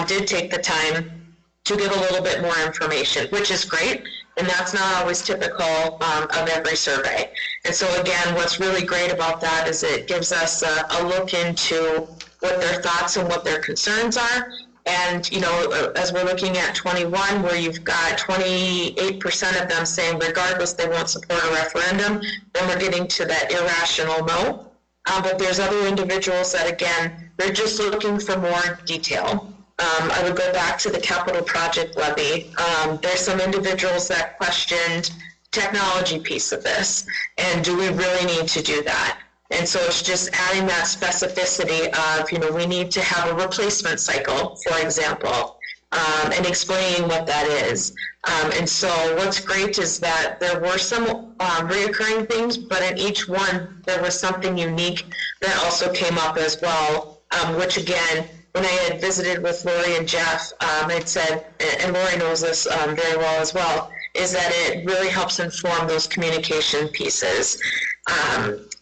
did take the time to give a little bit more information, which is great. And that's not always typical of every survey. And so again, what's really great about that is it gives us a look into what their thoughts and what their concerns are. And, you know, as we're looking at 21, where you've got 28% of them saying regardless they won't support a referendum, then we're getting to that irrational no. But there's other individuals that, again, they're just looking for more detail. I would go back to the capital project levy. There's some individuals that questioned technology piece of this, and do we really need to do that? And so it's just adding that specificity of, we need to have a replacement cycle, for example, and explaining what that is. And so what's great is that there were some reoccurring things, but in each one, there was something unique that also came up as well, which again, when I had visited with Lori and Jeff, I'd said, and Lori knows this very well as well, is that it really helps inform those communication pieces.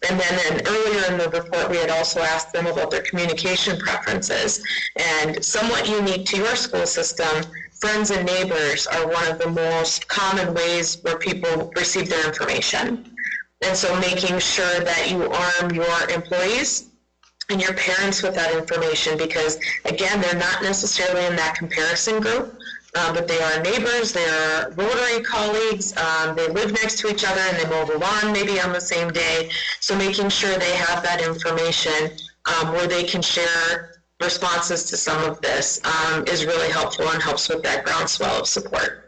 And then earlier in the report, we had also asked them about their communication preferences. And somewhat unique to your school system, friends and neighbors are one of the most common ways where people receive their information. And so making sure that you arm your employees and your parents with that information, because again, they're not necessarily in that comparison group, but they are neighbors, they are Rotary colleagues, they live next to each other and they mow the lawn maybe on the same day. So making sure they have that information where they can share responses to some of this is really helpful and helps with that groundswell of support.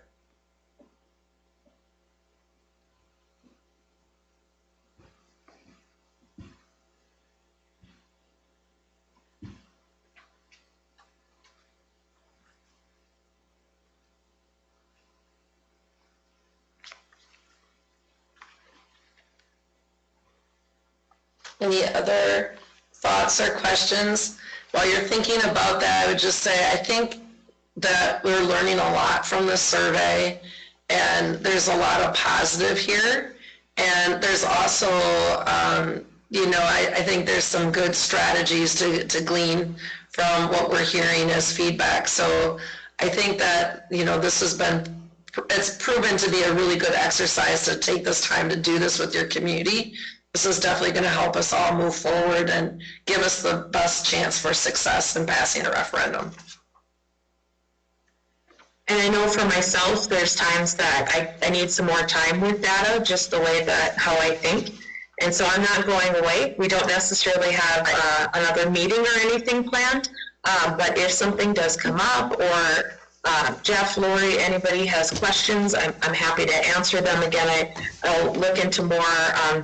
Any other thoughts or questions? While you're thinking about that, I would just say I think that we're learning a lot from this survey, and there's a lot of positive here. And there's also, I think there's some good strategies to glean from what we're hearing as feedback. So I think that, it's proven to be a really good exercise to take this time to do this with your community. This is definitely going to help us all move forward and give us the best chance for success in passing a referendum. And I know for myself, there's times that I need some more time with data, just the way that how I think. And so I'm not going away. We don't necessarily have another meeting or anything planned, but if something does come up, or Jeff, Lori, anybody has questions, I'm happy to answer them. Again, I'll look into more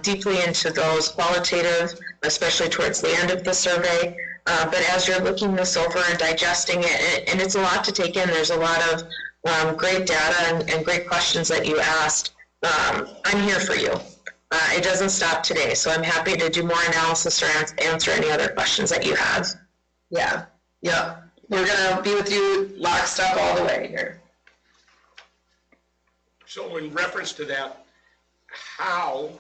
deeply into those qualitative, especially towards the end of the survey. But as you're looking this over and digesting it, and it's a lot to take in, there's a lot of great data and great questions that you asked. I'm here for you. It doesn't stop today, so I'm happy to do more analysis or answer any other questions that you have. Yeah. We're going to be with you lockstep all the way here. So in reference to that, how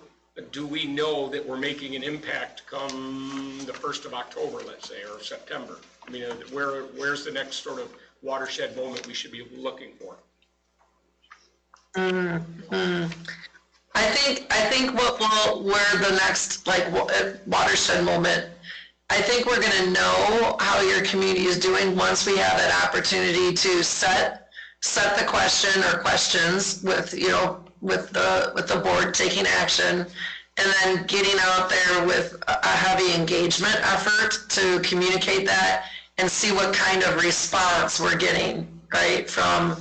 do we know that we're making an impact come the 1st of October, let's say, or September? I mean, where's the next sort of watershed moment we should be looking for? I think where the next watershed moment, I think we're going to know how your community is doing once we have that opportunity to set the question or questions with the board taking action, and then getting out there with a heavy engagement effort to communicate that and see what kind of response we're getting, right, from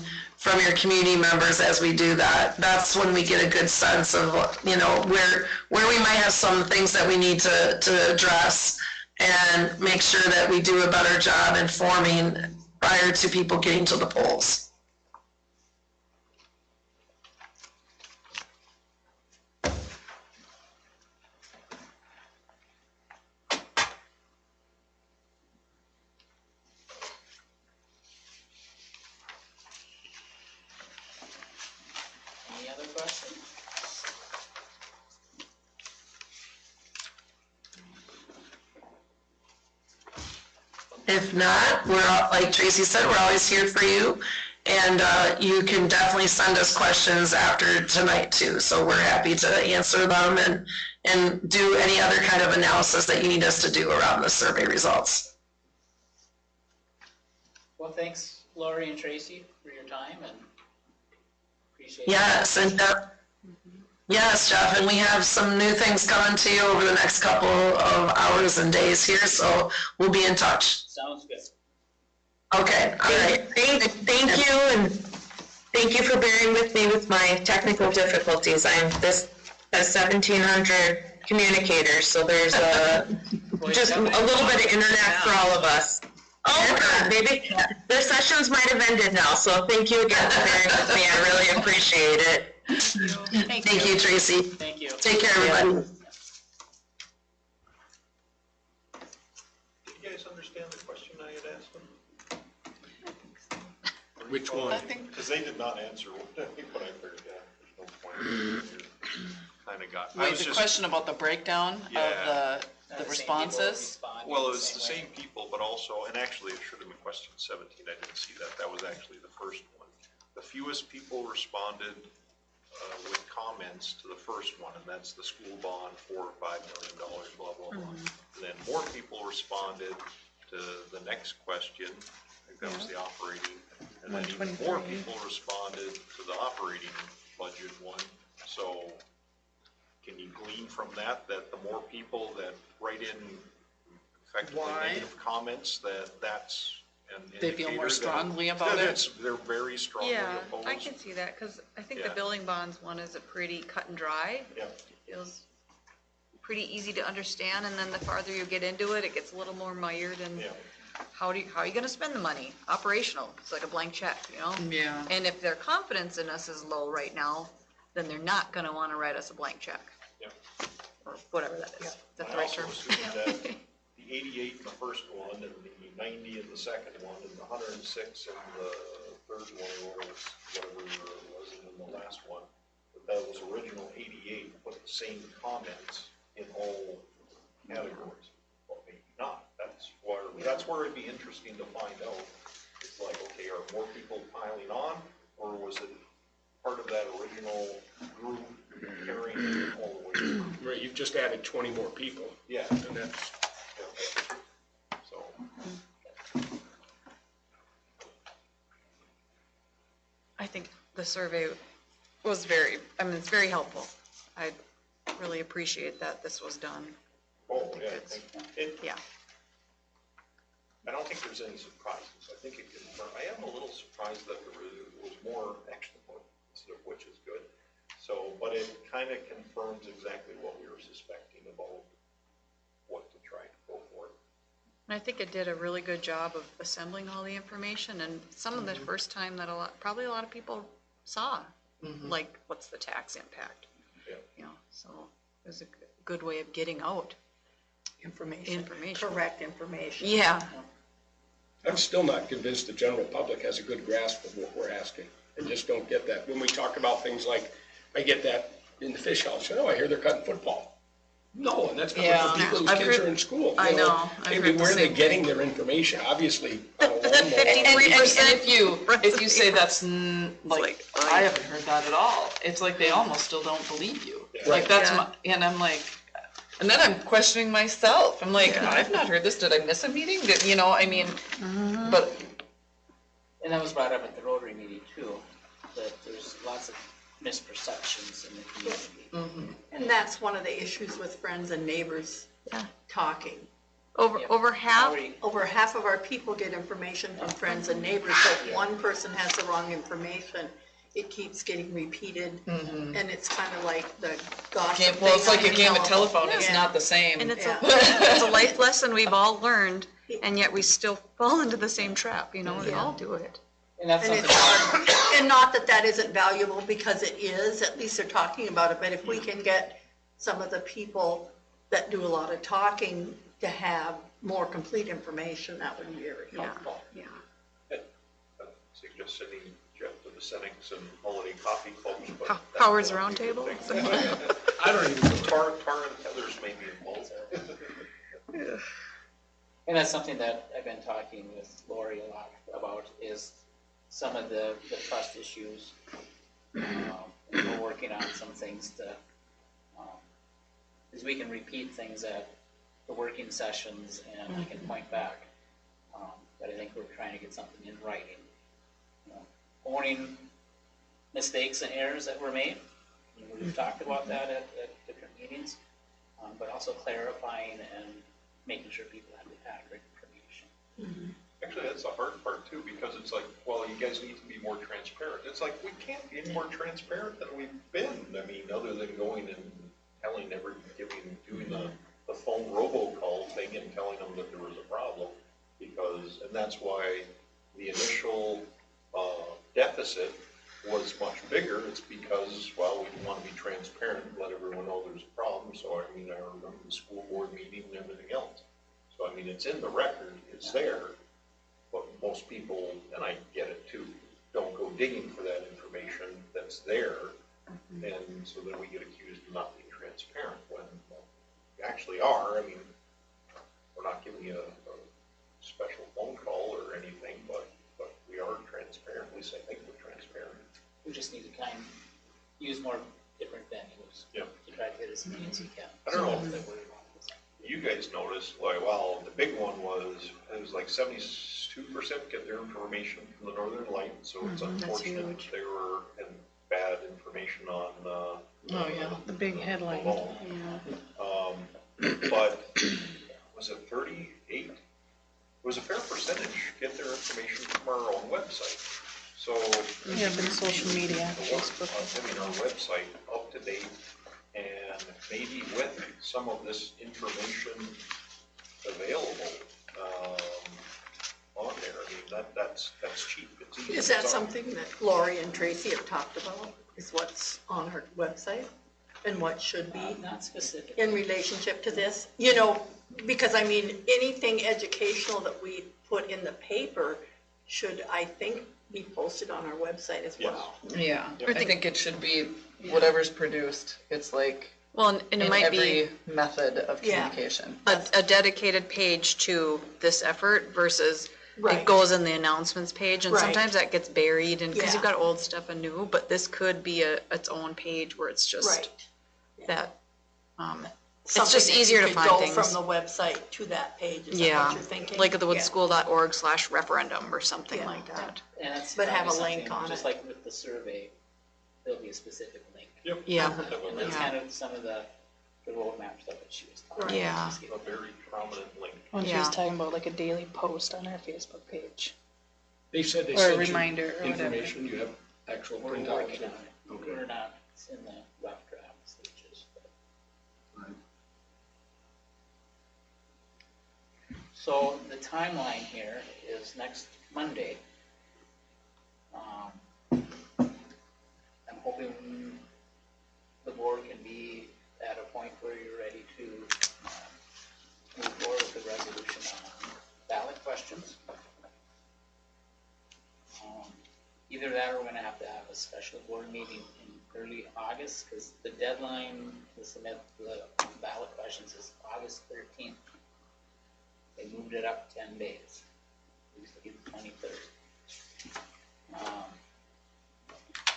your community members as we do that. That's when we get a good sense of, where we might have some things that we need to address, and make sure that we do a better job informing prior to people getting to the polls. Any other questions? If not, like Tracy said, we're always here for you, and you can definitely send us questions after tonight too. So we're happy to answer them and do any other kind of analysis that you need us to do around the survey results. Well, thanks, Lori and Tracy, for your time, and appreciate Yes, and yes, Jeff, and we have some new things coming to you over the next couple of hours and days here, so we'll be in touch. Sounds good. Okay, all right. Thank you, and thank you for bearing with me with my technical difficulties. I'm this, has 1,700 communicators, so there's just a little bit of internet for all of us. Oh, maybe their sessions might have ended now, so thank you again for bearing with me. I really appreciate it. Thank you, Tracy. Thank you. Take care, everybody. Did you guys understand the question I had asked them? Which one? Because they did not answer what I figured, yeah, there's no point. Kind of got, I Wait, was the just, question about the breakdown Yeah. of the responses? well, it was the same people, but also, and actually it should have been question 17, I didn't see that, that was actually the first one. The fewest people responded with comments to the first one, and that's the school bond, $4 or $5 million, blah, blah, blah. And then more people responded to the next question, I think that was the operating, and then even more people responded to the operating budget one. So can you glean from that, that the more people that write in effectively Why? negative comments, that's an They feel more indicator that- strongly about it? They're very strongly Yeah, opposed. I can see that, because I think Yeah. the building bonds one is a pretty cut and dry. Yeah. Feels pretty easy to understand, and then the farther you get into it, it gets a little more mired, and Yeah. how are you gonna spend the money? Operational, it's like a blank check, you know? Yeah. And if their confidence in us is low right now, then they're not gonna wanna write us a blank check. Yeah. Or whatever that is. Is that the I right also term? assume that the 88 in the first one, and the 90 in the second one, and the 106 in the third one, or whatever it was, and in the last one, that was original 88, put the same comments in all categories. Well, maybe not. That's where it'd be interesting to find out. It's like, okay, are more people piling on, or was it part of that original group carrying it all the way through? Right, you've just added 20 more people, Yeah. and that's, So, I think the survey was it's very helpful. I really appreciate that this was done. oh, yeah, Yeah. I don't think there's any surprises. I think it confirmed, I am a little surprised that there was more extra work instead of which is good. So, but it kind of confirms exactly what we were suspecting about what to try to go for. And I think it did a really good job of assembling all the information, and some of the first time that probably a lot of people saw, like, what's the tax impact? Yeah. You know, so it was a good way of getting out information. Correct information. Yeah, I'm still not convinced the general public has a good grasp of what we're asking. I just don't get that. When we talk about things like, I get that in the fish house, I hear they're cutting football. No, and that's not Yeah. for people whose I've kids heard- are in school. I you know. I've Maybe heard the where are they same getting their information? Obviously, on a lawnmower. And if you say that's, like, I haven't heard that at all, it's like they almost still don't believe you. Yeah. Like, that's Yeah. and I'm like, and then I'm questioning myself, I'm like, I've not heard this, did I miss a meeting? I mean, but, And that was brought up at the Rotary meeting too, that there's lots of misperceptions in the community. And that's one of the issues with friends and neighbors Yeah. talking. over half, Already- Over half of our people get information from friends and neighbors, so if one person has the wrong information, it keeps getting repeated, and it's kind of like the gossip well, it's thing like on a the game of telephone, it's Yeah. not the same. and it's Yeah. it's a life lesson we've all learned, and yet we still fall into the same trap, we all do it. And that's And something. it's hard, and not that that isn't valuable, because it is, at least they're talking about it, but if we can get some of the people that do a lot of talking to have more complete information, that would be very helpful. Yeah. I suggest sending Jeff to the Senex and Holiday Coffee Clubs. but How- that Howard's would be a good Roundtable? thing. I don't even know, Tar and Heather's may be involved. And that's something that I've been talking with Lori a lot about, is some of the trust issues. And we're working on some things to, is we can repeat things at the working sessions and I can point back. But I think we're trying to get something in writing. Owning mistakes and errors that were made. We've talked about that at different meetings, but also clarifying and making sure people have the accurate information. Actually, that's the hard part too, because it's like, well, you guys need to be more transparent. It's like, we can't be any more transparent than we've been. I mean, other than going and telling doing the phone robocall thing and telling them that there was a problem. Because, and that's why the initial, deficit was much bigger. It's because, well, we didn't want to be transparent and let everyone know there's a problem. So, I mean, I remember the school board meeting and everything else. So, I mean, it's in the record, it's there. But most people, and I get it too, don't go digging for that information that's there. And so then we get accused of not being transparent when we actually are. I mean, we're not giving you a special phone call or anything, but we are transparent. At least I think we're transparent. We just need to kind of use more different venues. Yep. To try to get as many as we can. I don't know if you guys noticed, like, well, the big one was, it was like 72% get their information from the Northern Light, so it's unfortunate that they were in bad information on, The big headline. phone. But was it 38? It was a fair percentage get their information from our own website. So. Yeah, but social media, Facebook. Having our website up to date and maybe with some of this information available, on there. I mean, that's cheap. It's easy. Is that something that Lori and Tracy have talked about, is what's on our website? And what should be Not specific. in relationship to this? You know, because I mean, anything educational that we put in the paper should, I think, be posted on our website as well. Yeah, Yep. I think it should be whatever's produced, it's like Well, and it in might be every method of Yeah. communication. a dedicated page to this effort versus Right. it goes in the announcements page, and Right. sometimes that gets buried, and because you've Yeah. got old stuff and new, but this could be its own page where it's just Right. that, it's Something just that easier you to could find go things. from the website to that page, is that Yeah, what you're thinking? like the Yeah. woodschool.org/referendum or something Yeah. like that. And that's But have probably a link something, on just it. like with the survey, there'll be a specific link. Yep. Yeah. And that's Yeah. kind of some of the roadmap stuff that she was talking about. Yeah. Just give A very prominent link. When she was Yeah. talking about like a daily post on our Facebook page. They said they Or a sent you reminder or whatever. information, you have actual We're printouts. working on it. Okay. We're not, it's in the rough draft stages. but- So the timeline here is next Monday. I'm hoping the board can be at a point where you're ready to move forward with the resolution on ballot questions. Either that or we're gonna have to have a special board meeting in early August, because the deadline to submit the ballot questions is August 13th. They moved it up 10 days. It used to be the 23rd.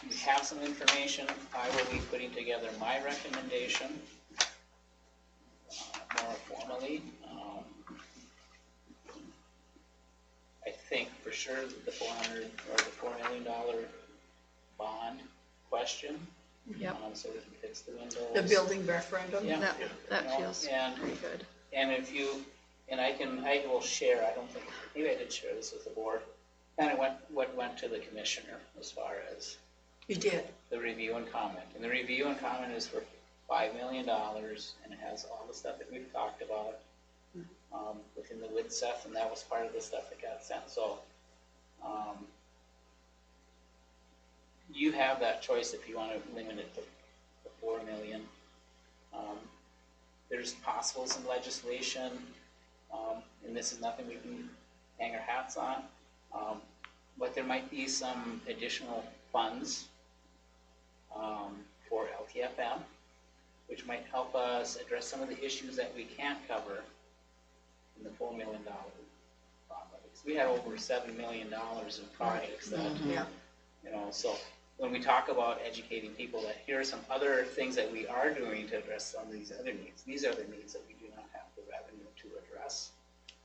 We have some information. I will be putting together my recommendation more formally. I think for sure that the $4 million bond question. Yep. So we can fix the windows. The building referendum? Yeah. That You know, feels and- pretty good. And if you, and I will share, I don't think, maybe I did share this with the board, kind of what went to the commissioner as far as You did. the review and comment. And the review and comment is for $5 million, and it has all the stuff that we've talked about within the WID stuff, and that was part of the stuff that got sent. So you have that choice if you want to limit it to the 4 million. There's possible some legislation, and this is nothing we can hang our hats on, but there might be some additional funds for LTFM, which might help us address some of the issues that we can't cover in the $4 million bond levy. We had over $7 million in projects that, Yeah. you know, so when we talk about educating people that here are some other things that we are doing to address some of these other needs. These are the needs that we do not have the revenue to address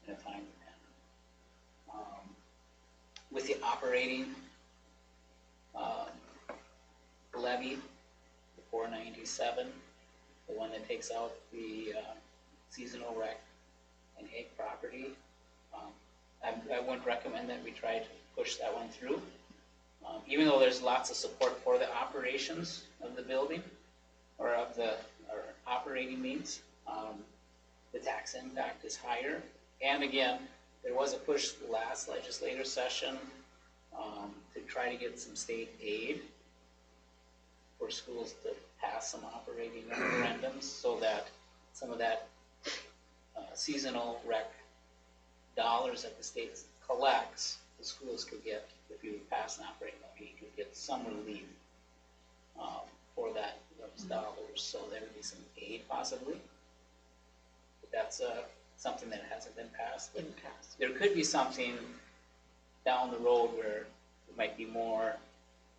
in a timely manner. With the operating levy, the 497, the one that takes out the seasonal rec and egg property, I wouldn't recommend that we try to push that one through. Even though there's lots of support for the operations of the building or of the operating needs, the tax impact is higher. And again, there was a push last legislative session to try to get some state aid for schools to pass some operating referendums so that some of that seasonal rec dollars that the state collects, the schools could get, if you pass an operating levy, you could get some relief for those dollars. So there would be some aid possibly. But that's something that hasn't been passed. But there could be something down the road where it might be more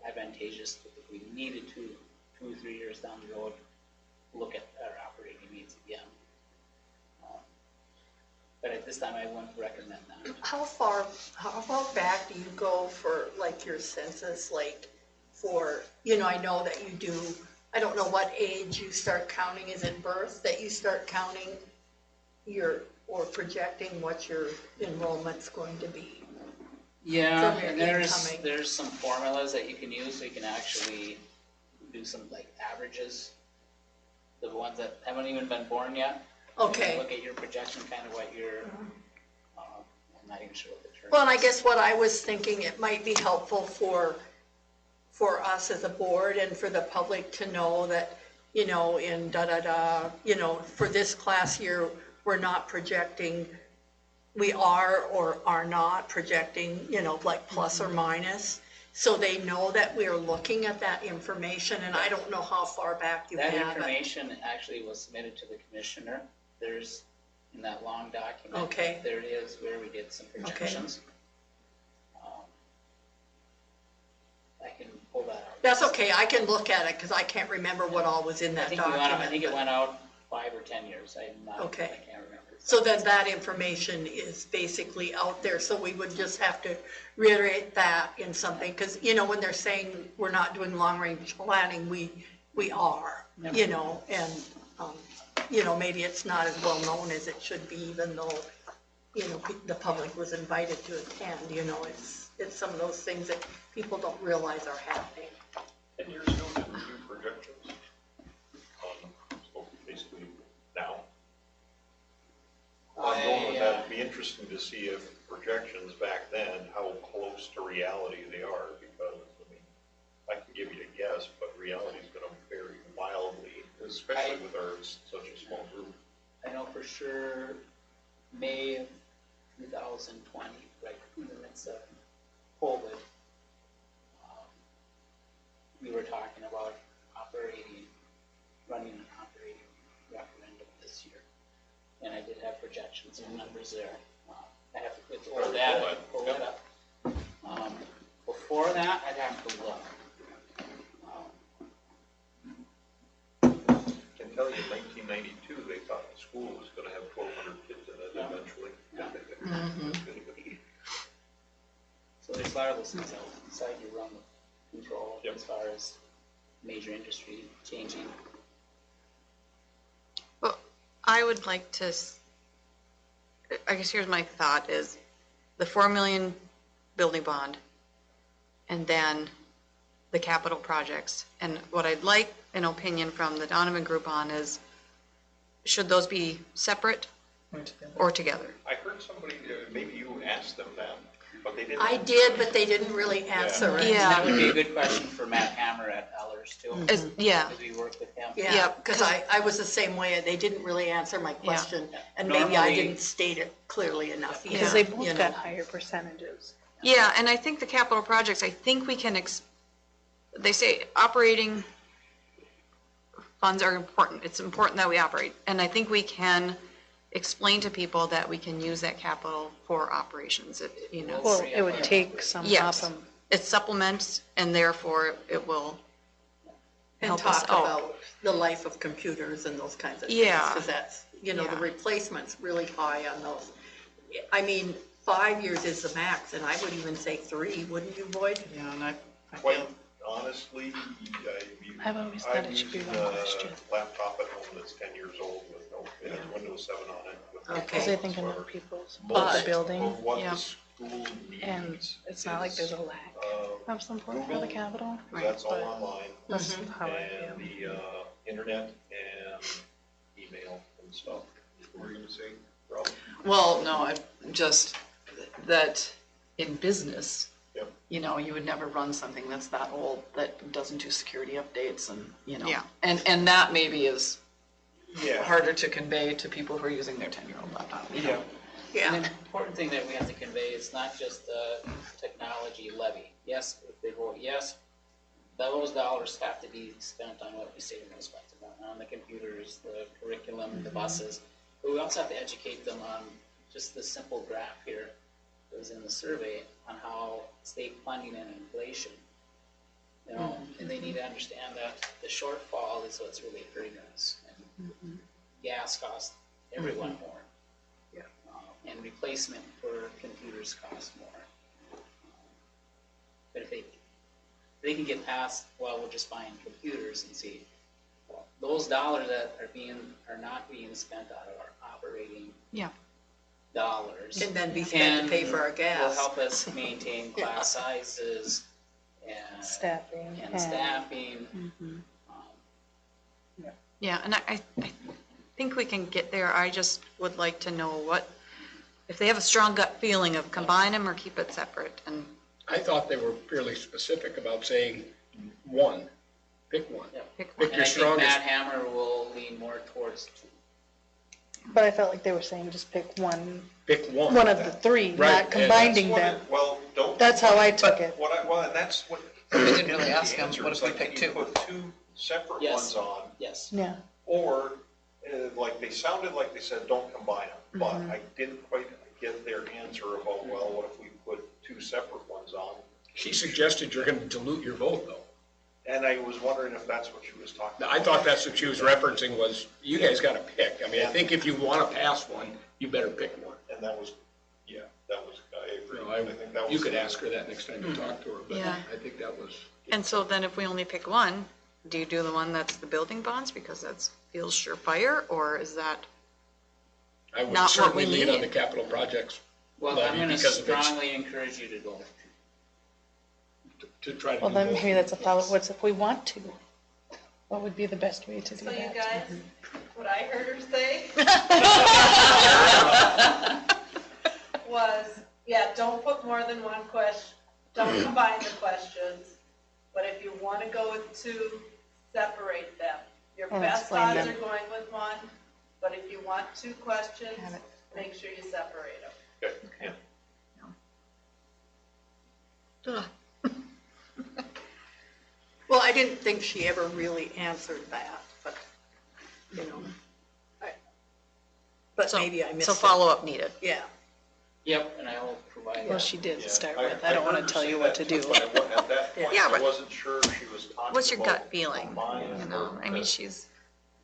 advantageous if we needed to, 2 or 3 years down the road, look at our operating needs again. But at this time, I wouldn't recommend that. How far back do you go for like your census, like for, I know that you do, I don't know what age you start counting, is it birth that you start counting or projecting what your enrollment's going to be? Yeah, From your and incoming. there's some formulas that you can use, so you can actually do some like averages. The ones that haven't even been born yet. You Okay. can look at your projection, kind of what you're, I'm not even sure what the term is. Well, and I guess what I was thinking, it might be helpful for us as a board and for the public to know that, in for this class year, we're not projecting, we are or are not projecting, like plus or minus. So they know that we're looking at that information, and I don't know how far back you have That it. information actually was submitted to the commissioner. There's, in that long document. Okay. There it is where we did some projections. I can pull that out. That's okay, I can look at it, because I can't remember what all was in I that think document. I think it went out 5 or 10 years. I Okay. can't remember. So then that information is basically out there, so we would just have to reiterate that in something, because, when they're saying we're not doing long-range planning, we are, and, maybe it's not as well known as it should be, even though, the public was invited to attend, it's some of those things that people don't realize are happening. 10 years ago, did we do projections? So basically now. I'm going with that. It'd be interesting to see if projections back then, how close to reality they are, because, I can give you a guess, but reality is going to vary wildly, especially with such a small group. I know for sure May of 2020, right in the midst of COVID, we were talking about running an operating referendum this year. And I did have projections and numbers there. I have to pull that up. Before that, I'd have to look. I can tell you in 1992, they thought the school was going to have 1,200 kids in it eventually. So there's a lot of those things outside your realm of control as far as major industry changing. Well, I would like to, I guess here's my thought is the 4 million building bond and then the capital projects. And what I'd like an opinion from the Donovan Group on is, should those be separate or together? I heard somebody, maybe you asked them that, but they didn't. I did, but they didn't really answer it. Yeah. That would be a good question for Matt Hammer at Ellers too. Yeah. Because we work with him. Yeah, Yep. because I was the same way, they didn't really answer my question, and maybe I Normally- didn't state it clearly enough either. Because they you both know. got higher percentages. Yeah, and I think the capital projects, I think we can, they say operating funds are important. It's important that we operate. And I think we can explain to people that we can use that capital for operations, Well, it would take some off Yes, them. it supplements and therefore it will And help us talk out. about the life of computers and those kinds of things. Yeah. Because that's, the Yeah. replacement's really high on those. I mean, 5 years is the max, and I would even say 3, wouldn't you, Boyd? Yeah, and I Quite feel, honestly, I've always thought it should be used one question. a laptop at home that's 10 years old with No, it has Windows 7 on it. with Okay. Because I think whatsoever. enough people's Most the building, of what Yeah. the school and needs it's not like is, there's a lack of support for Google, the Capitol. 'cause that's all but online, That's how I and feel. the internet and email and stuff. What were you gonna say, Rob? Well, no, I just, that in business, Yep. you know, you would never run something that's that old that doesn't do security updates and, you know. Yeah. And that maybe is Yeah. harder to convey to people who are using their 10-year-old laptop, you know? An important thing that we have to convey is not just the technology levy. Yes, if they vote yes, those dollars have to be spent on what we say we're going to spend on the computers, the curriculum, the buses. But we also have to educate them on just the simple graph here that was in the survey on how state funding and inflation, you know, and they need to understand that the shortfall is what's really hurting us. And gas costs everyone more. And replacement for computers costs more. But if they can get past, well, we're just buying computers and see, well, those dollars that are not being spent out of our operating Yeah. dollars. And then be spent to pay for our Will gas. help us maintain class sizes and Staffing and staffing. Yeah, and I think we can get there. I just would like to know what, if they have a strong gut feeling of combine them or keep it separate, and I thought they were fairly specific about saying one, pick one. pick Pick one. And your I think strongest. Matt Hammer will lean more towards two. But I felt like they were saying just pick Pick one. one of the three, Right, not and combining That's what them. it- Well, don't. That's how I took it. Well, and that's what. We didn't really ask the them, answer what is if we like, pick you two? put two separate Yes. ones on, Yes. Yeah, or, like, they sounded like they said, don't combine them, but I didn't quite get their answer about, well, what if we put two separate ones on? She suggested you're gonna dilute your vote though. And I was wondering if that's what she was talking Now, about. I thought that's what she was referencing was, you guys gotta pick. I mean, I think if you wanna pass one, you better pick one. And that was, yeah, that was, I agree. You know, I think that was. You could ask her that next time you talk to her, but Yeah. I think that was. And so then if we only pick one, do you do the one that's the building bonds because that's feels surefire, or is that, I would Not what certainly we lean on need. the capital projects Well, levy I'm going to because of its, strongly encourage you to go. to try to do well then both. maybe that's a follow, what's if we want to? What would be the best way to do So you that? guys, what I heard her say was, yeah, don't put more than one question, don't combine the questions. But if you want to go with two, separate them. Your And best explain odds them. are going with one, but if you want two questions, Have it. make sure you separate them. Okay, yeah. Well, I didn't think she ever really answered that, but, you know, but so, maybe I missed so it. follow-up needed? Yeah. Yep, and I will provide. Well, she did Yeah, to start with. I don't heard want her to tell say you what to that do. too, but at that point, Yeah, I but- wasn't sure if she was talking What's your about gut feeling? combining You know, or I mean, she's,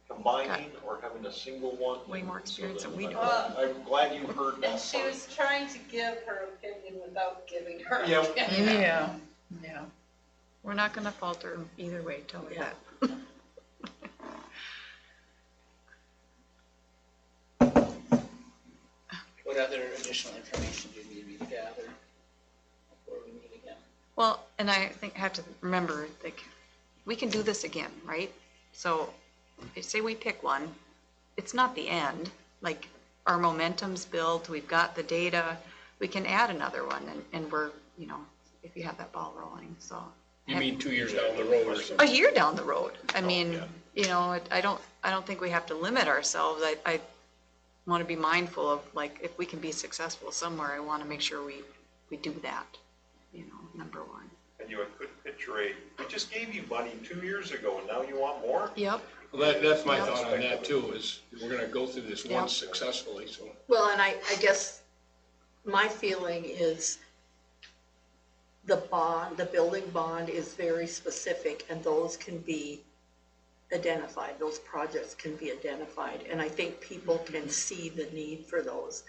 combining or having a single one. Way more experience than we do. I'm glad you heard that And she part. was trying to give her opinion without giving her Yep. opinion. Yeah. we're not gonna falter either way, tell her Yeah. that. What other additional information do you need me to gather before we meet again? Well, and I think, have to remember, like, we can do this again, right? So, if say we pick one, it's not the end, like, our momentum's built, we've got the data, we can add another one, and we're, you know, if you have that ball rolling, so. You mean 2 years down the road or something? A year down the road, I mean, yeah. you know, I don't think we have to limit ourselves, I want to be mindful of, like, if we can be successful somewhere, I want to make sure we do that, you know, number one. And you could picture we just gave you money 2 years ago and now you want more? Yep, Well, that's my Yeah. thought on that too, is we're gonna go through this Yeah. once successfully, so. Well, and I guess my feeling is the bond, the building bond is very specific and those can be identified, those projects can be identified, and I think people can see the need for those.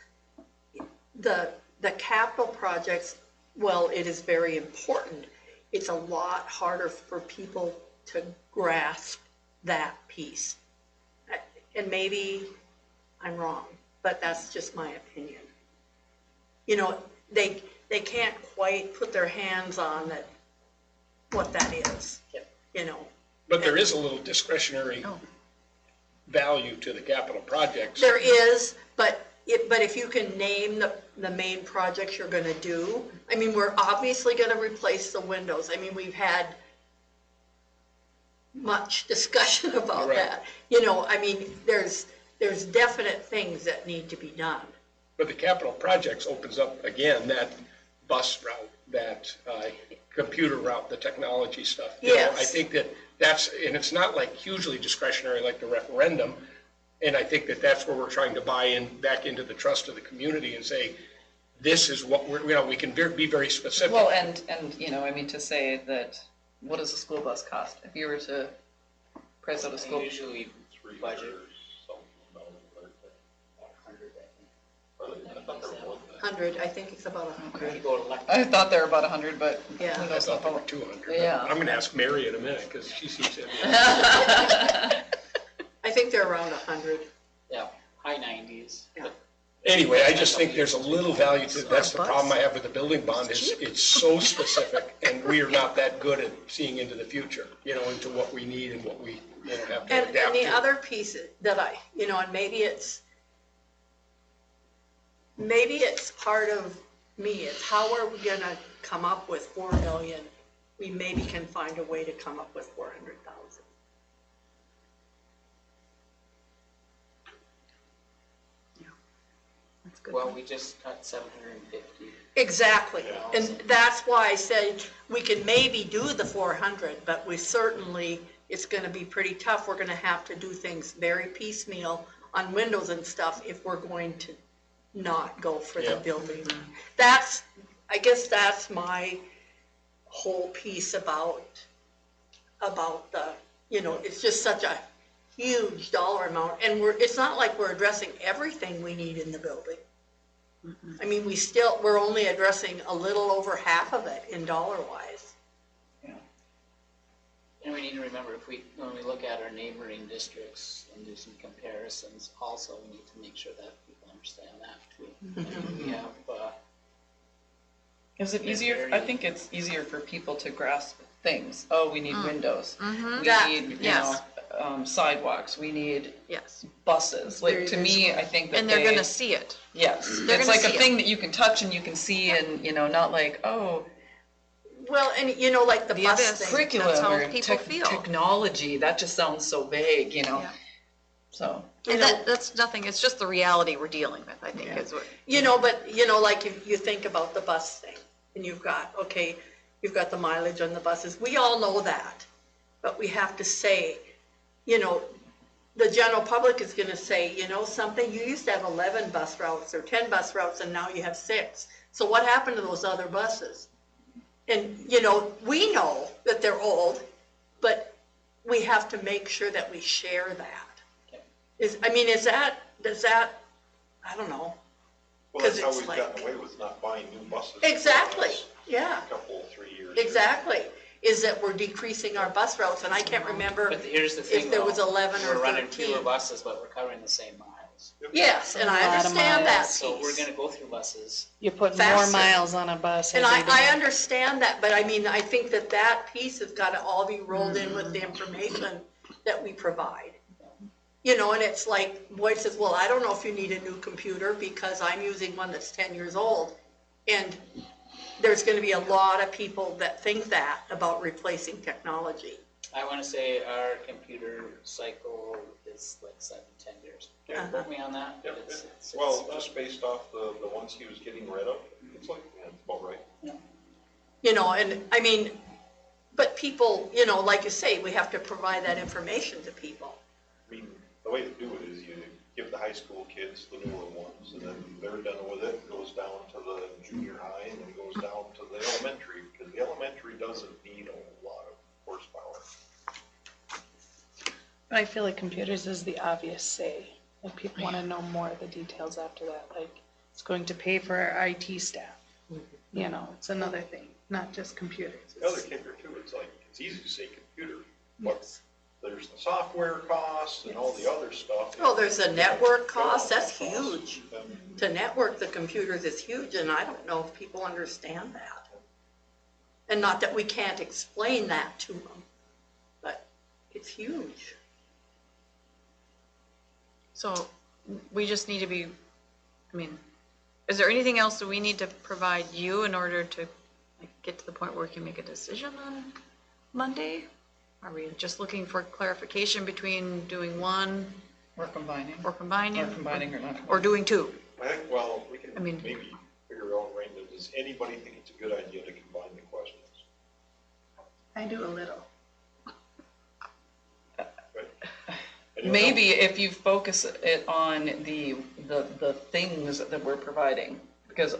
The capital projects, well, it is very important. It's a lot harder for people to grasp that piece. And maybe I'm wrong, but that's just my opinion. You know, they can't quite put their hands on that, what that is, you know. But there is a little discretionary value to the capital projects. There is, but if you can name the main projects you're gonna do, I mean, we're obviously gonna replace the windows. I mean, we've had much discussion about Right. that. You know, I mean, there's definite things that need to be done. But the capital projects opens up, again, that bus route, that computer route, the technology stuff. You know, Yes. I think that's, and it's not like hugely discretionary like the referendum. And I think that's where we're trying to buy in, back into the trust of the community and say, this is what we're, you know, we can be very specific. Well, and, you know, I mean, to say that, what does a school bus cost? If you were to price out a I school, usually budget I think it's about 100. you go to elect. I thought they were about 100, but Yeah. who I knows thought they how. were 200. Yeah. I'm gonna ask Mary in a minute, because she seems to. I think they're around 100. Yeah, high 90s. Yeah. But Anyway, I just think there's a little value to, that's the bus. problem I have with the building bond, is it's so specific, and we are not that good at seeing into the future, you know, into what we need and what we, you know, have to And adapt the to. other piece that you know, and maybe it's part of me, it's how are we gonna come up with 4 million? We maybe can find a way to come up with 400,000. That's good. Well, we just cut 750. Exactly, and that's why I said we can maybe do the 400, but we certainly, it's gonna be pretty tough. We're gonna have to do things very piecemeal on windows and stuff if we're going to not go for the Yeah. building. I guess that's my whole piece about the, you know, it's just such a huge dollar amount, and it's not like we're addressing everything we need in the building. I mean, we're only addressing a little over half of it in dollar-wise. And we need to remember, when we look at our neighboring districts and do some comparisons, also we need to make sure that people understand that too. I mean, we have, is it easier? I think it's easier for people to grasp things. Oh, we need windows. We That- need, you yes. know, sidewalks. We need Yes, buses. Like, to me, I think that and they're gonna see it. yes, They're it's gonna like a see it. thing that you can touch and you can see and, you know, not like, oh, Well, and you know, like the The bus abyss. thing. curriculum That's how or people feel. technology, that just sounds so vague, you know? Yeah. So, You And know, that's nothing, it's just the reality we're dealing with, I think, Yeah. is what. you know, but, you know, like if you think about the bus thing, and you've got the mileage on the buses, we all know that. But we have to say, you know, the general public is gonna say, you know something, you used to have 11 bus routes or 10 bus routes and now you have 6. So what happened to those other buses? And, you know, we know that they're old, but we have to make sure that we share that. Does that, I don't know. Well, that's 'Cause how it's we've like- gotten away with not buying new buses. Exactly, for the yeah. last Couple, 3 years. Exactly, is that we're decreasing our bus routes, and I can't remember, but here's the thing if there was though, 11 or we're running 13. fewer buses, but we're covering the same miles. yes, and I A lot of understand that So we're piece. gonna go through buses. You put more Faster. miles on a bus And every I day. understand that, but I mean, I think that piece has gotta all be rolled in with the information that we provide. You know, and it's like, Boyd says, well, I don't know if you need a new computer because I'm using one that's 10 years old. And there's gonna be a lot of people that think that about replacing technology. I wanna say our computer cycle is like 7-10 years. Don't quote me on that, but Yep. it's. Well, just based off the ones he was getting rid of, it's like, yeah, it's about right. You know, and I mean, but people, you know, like you say, we have to provide that information to people. I mean, the way to do it is you give the high school kids the newer ones, and then they're done with it, it goes down to the junior high, and then it goes down to the elementary, because the elementary doesn't need a whole lot of horsepower. But I feel like computers is the obvious say. Like people want to know more of the details after that. Like it's going to pay for our IT staff. You know, it's another thing, not just computers. The other kicker too, it's like, it's easy to say computer, but there's the software costs and all the other stuff. Oh, there's a network cost, that's Development costs. huge. And To network the computers is huge, and I don't know if people understand that. And not that we can't explain that to them, but it's huge. So we just need to be, I mean, is there anything else that we need to provide you in order to like get to the point where we can make a decision on Monday? Are we just looking for clarification between doing one Or combining, or combining? or combining or not. Or doing two? I think, well, we can I mean- maybe figure out, Raymond, does anybody think it's a good idea to combine the questions? I do a little. I don't know. Maybe if you focus it on the things that we're providing, because,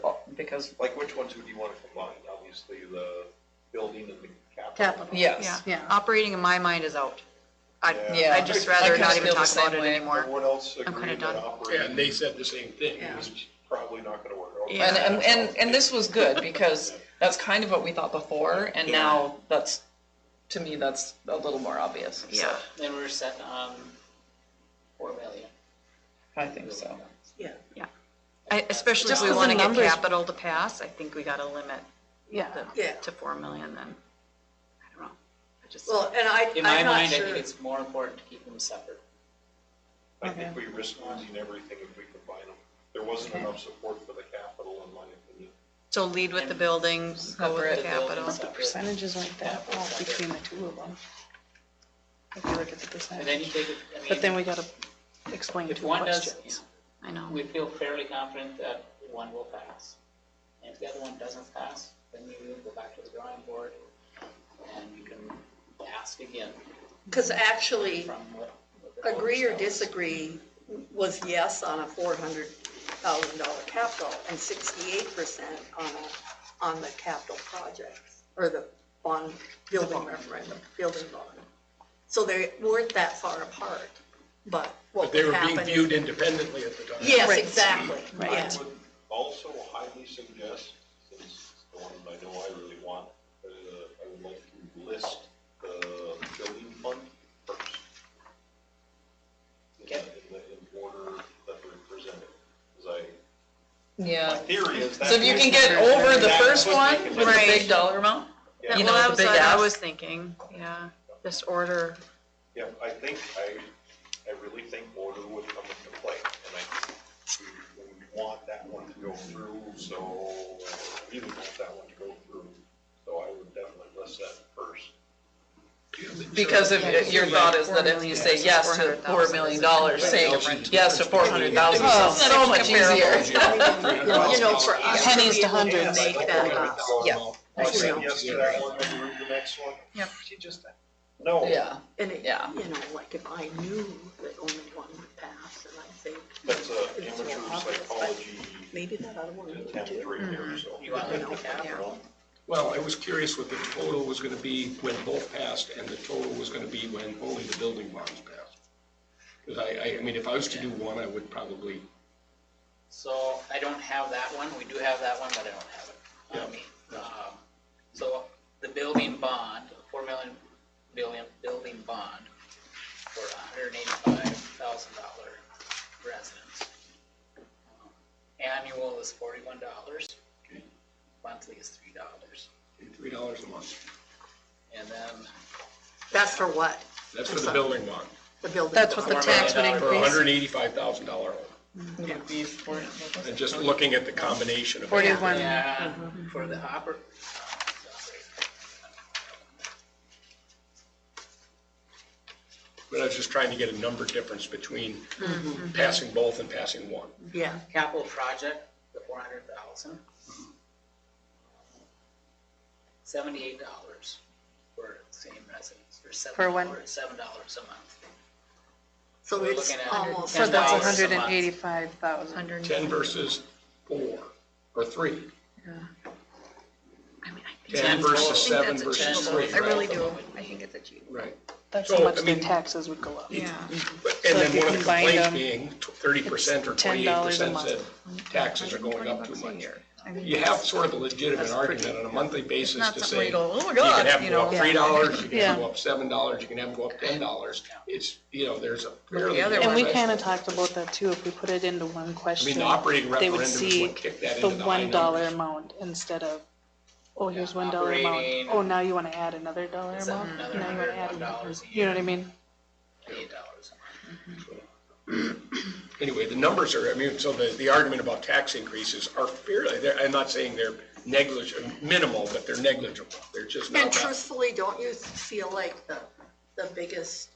Like, which ones would you want to combine? Obviously, the building and the capital. Capital. yes. Yeah. Operating in my mind is out. Yeah. I'd just I rather kinda not even feel the talk same about it way. anymore. Everyone else I'm agreed kinda that done. operating And they said the same thing. Yeah. is probably not gonna work out. Yeah. And this was good, because that's kind of what we thought before, and now that's, to me, that's a little more obvious, so, Yeah. Then we're set on 4 million. I think so. Especially if Just we 'cause want to the get numbers- capital to pass, I think we gotta limit Yeah. Yeah. to 4 million then. I don't know. I just, Well, and In my I'm not mind, I sure. think it's more important to keep them separate. I think we risk losing everything if we combine them. There wasn't enough support for the capital, in my opinion. so lead with the buildings, go with the Separate capital. buildings. The percentages weren't that off between the two of them. If you look at the And then you percentage. take it, I mean. But then we gotta explain If two one does, questions. I know. we feel fairly confident that one will pass. And if the other one doesn't pass, then you go back to the drawing board and you can ask again Because actually, from what the agree or voters tell us. disagree was yes on a $400,000 capital and 68% on the capital projects, or the bond, building referendum, building bond. So they weren't that far apart, but what But they would were being happen viewed is. independently at the time. Yes, Right. exactly, Right. yeah. I would also highly suggest, since it's the one I know I really want, I would like to list the building fund first. In order that they're presented, because my Yeah. theory is that. So if you can get over the That first would one make a with the Right. big dollar amount, Yeah. you Well, know, that the was big what I ask. was thinking, yeah, this order. Yeah, I think, I really think order would come into play, and we want that one to go through, so, we really want that one to go through, so I would definitely list that first. Because if your thought is that if you say yes to $4 million, saying yes to 400,000 Oh, is so much easier. You know, for us. Pennies to be able hundreds. Make that up. Yeah. I You said know. yes to that one, then read the next one. Yep. She just, no. Yeah, And it, Yeah. you know, like if I knew that only one would pass, and I think. That's a it's so amateur obvious, but psychology Maybe that other one would attempt too. right there, so. You want to look at capital? Well, I was curious what the total was gonna be when both passed, and the total was gonna be when only the building bonds passed. Because I mean, if I was to do one, I would probably, So I don't have that one. We do have that one, but I don't have it on me. So the building bond, 4 million building bond for $185,000 residents. Annual is $41. Monthly is $3. $3 a month. And then That's for what? That's for the building bond, The building. That's what the bond. tax would $4 for a increase. $185,000 home. would be for, And just looking at the combination of. 41. Yeah, for the hopper. But I was just trying to get a number difference between passing both and passing one. Yeah, Capital project, the 400,000. $78 for the same residents, or For one. $7 a month. so We're it's looking at almost. So that's $10 a month. 185,000. 10 versus 4, or 3. I mean, 10 versus I 7 think that's versus achievable. 3. I really do. I think it's achievable. Right. That's So, how much I their mean- taxes would go up. Yeah. And So then if you one of the combine complaints them, being 30% or it's $10 a 28% month. said taxes are going up too $120 a much. year. you have sort of a legitimate argument on a monthly basis Not to something say, you go, oh my you can God, have you them go up know. $3, you can have Yeah. them go up $7, you can have them go up $10. It's, you know, there's a fairly. other And one- we good kind of threshold. talked about that too, if we put it into one I mean, question, the operating they would referendum is see what kicked that the into the high $1 numbers. amount instead of, oh, here's Yeah, $1 operating- amount. Oh, now you want to add another dollar It's amount? another Now you want to add $101 a You know what I year. mean? $8. Anyway, the numbers are, I mean, so the argument about tax increases are fairly, I'm not saying they're minimal, but they're negligible. They're just not And that. truthfully, don't you feel like the biggest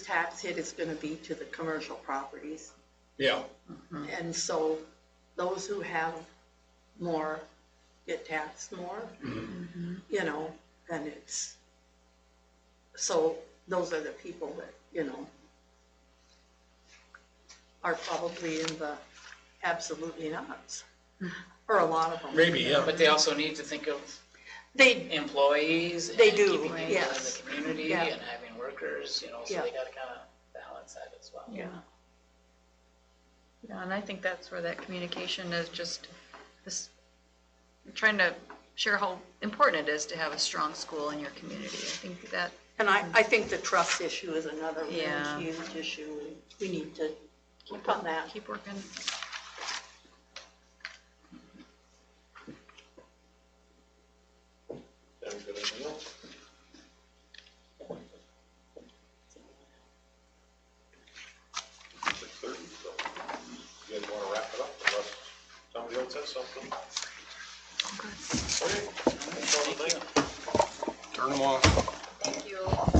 tax hit is gonna be to the commercial properties? Yeah, And so those who have more get taxed more, you know, and it's, so those are the people that, you know, are probably in the absolutely nots, or a lot of them. maybe, yeah. But they also need to think of They, employees. They and do, keeping people in yes. the community Yeah. and having workers, you know, so Yeah. they gotta kind of balance that as well. Yeah. Yeah, and I think that's where that communication is just this, trying to share how important it is to have a strong school in your community. I think that, and I think the trust issue is another Yeah. really huge issue, and we need to keep on that. keep working. Anything else? 6:30, so you guys want to wrap it up unless somebody else has something? Okay. That's all the thing. Turn them off. Thank you.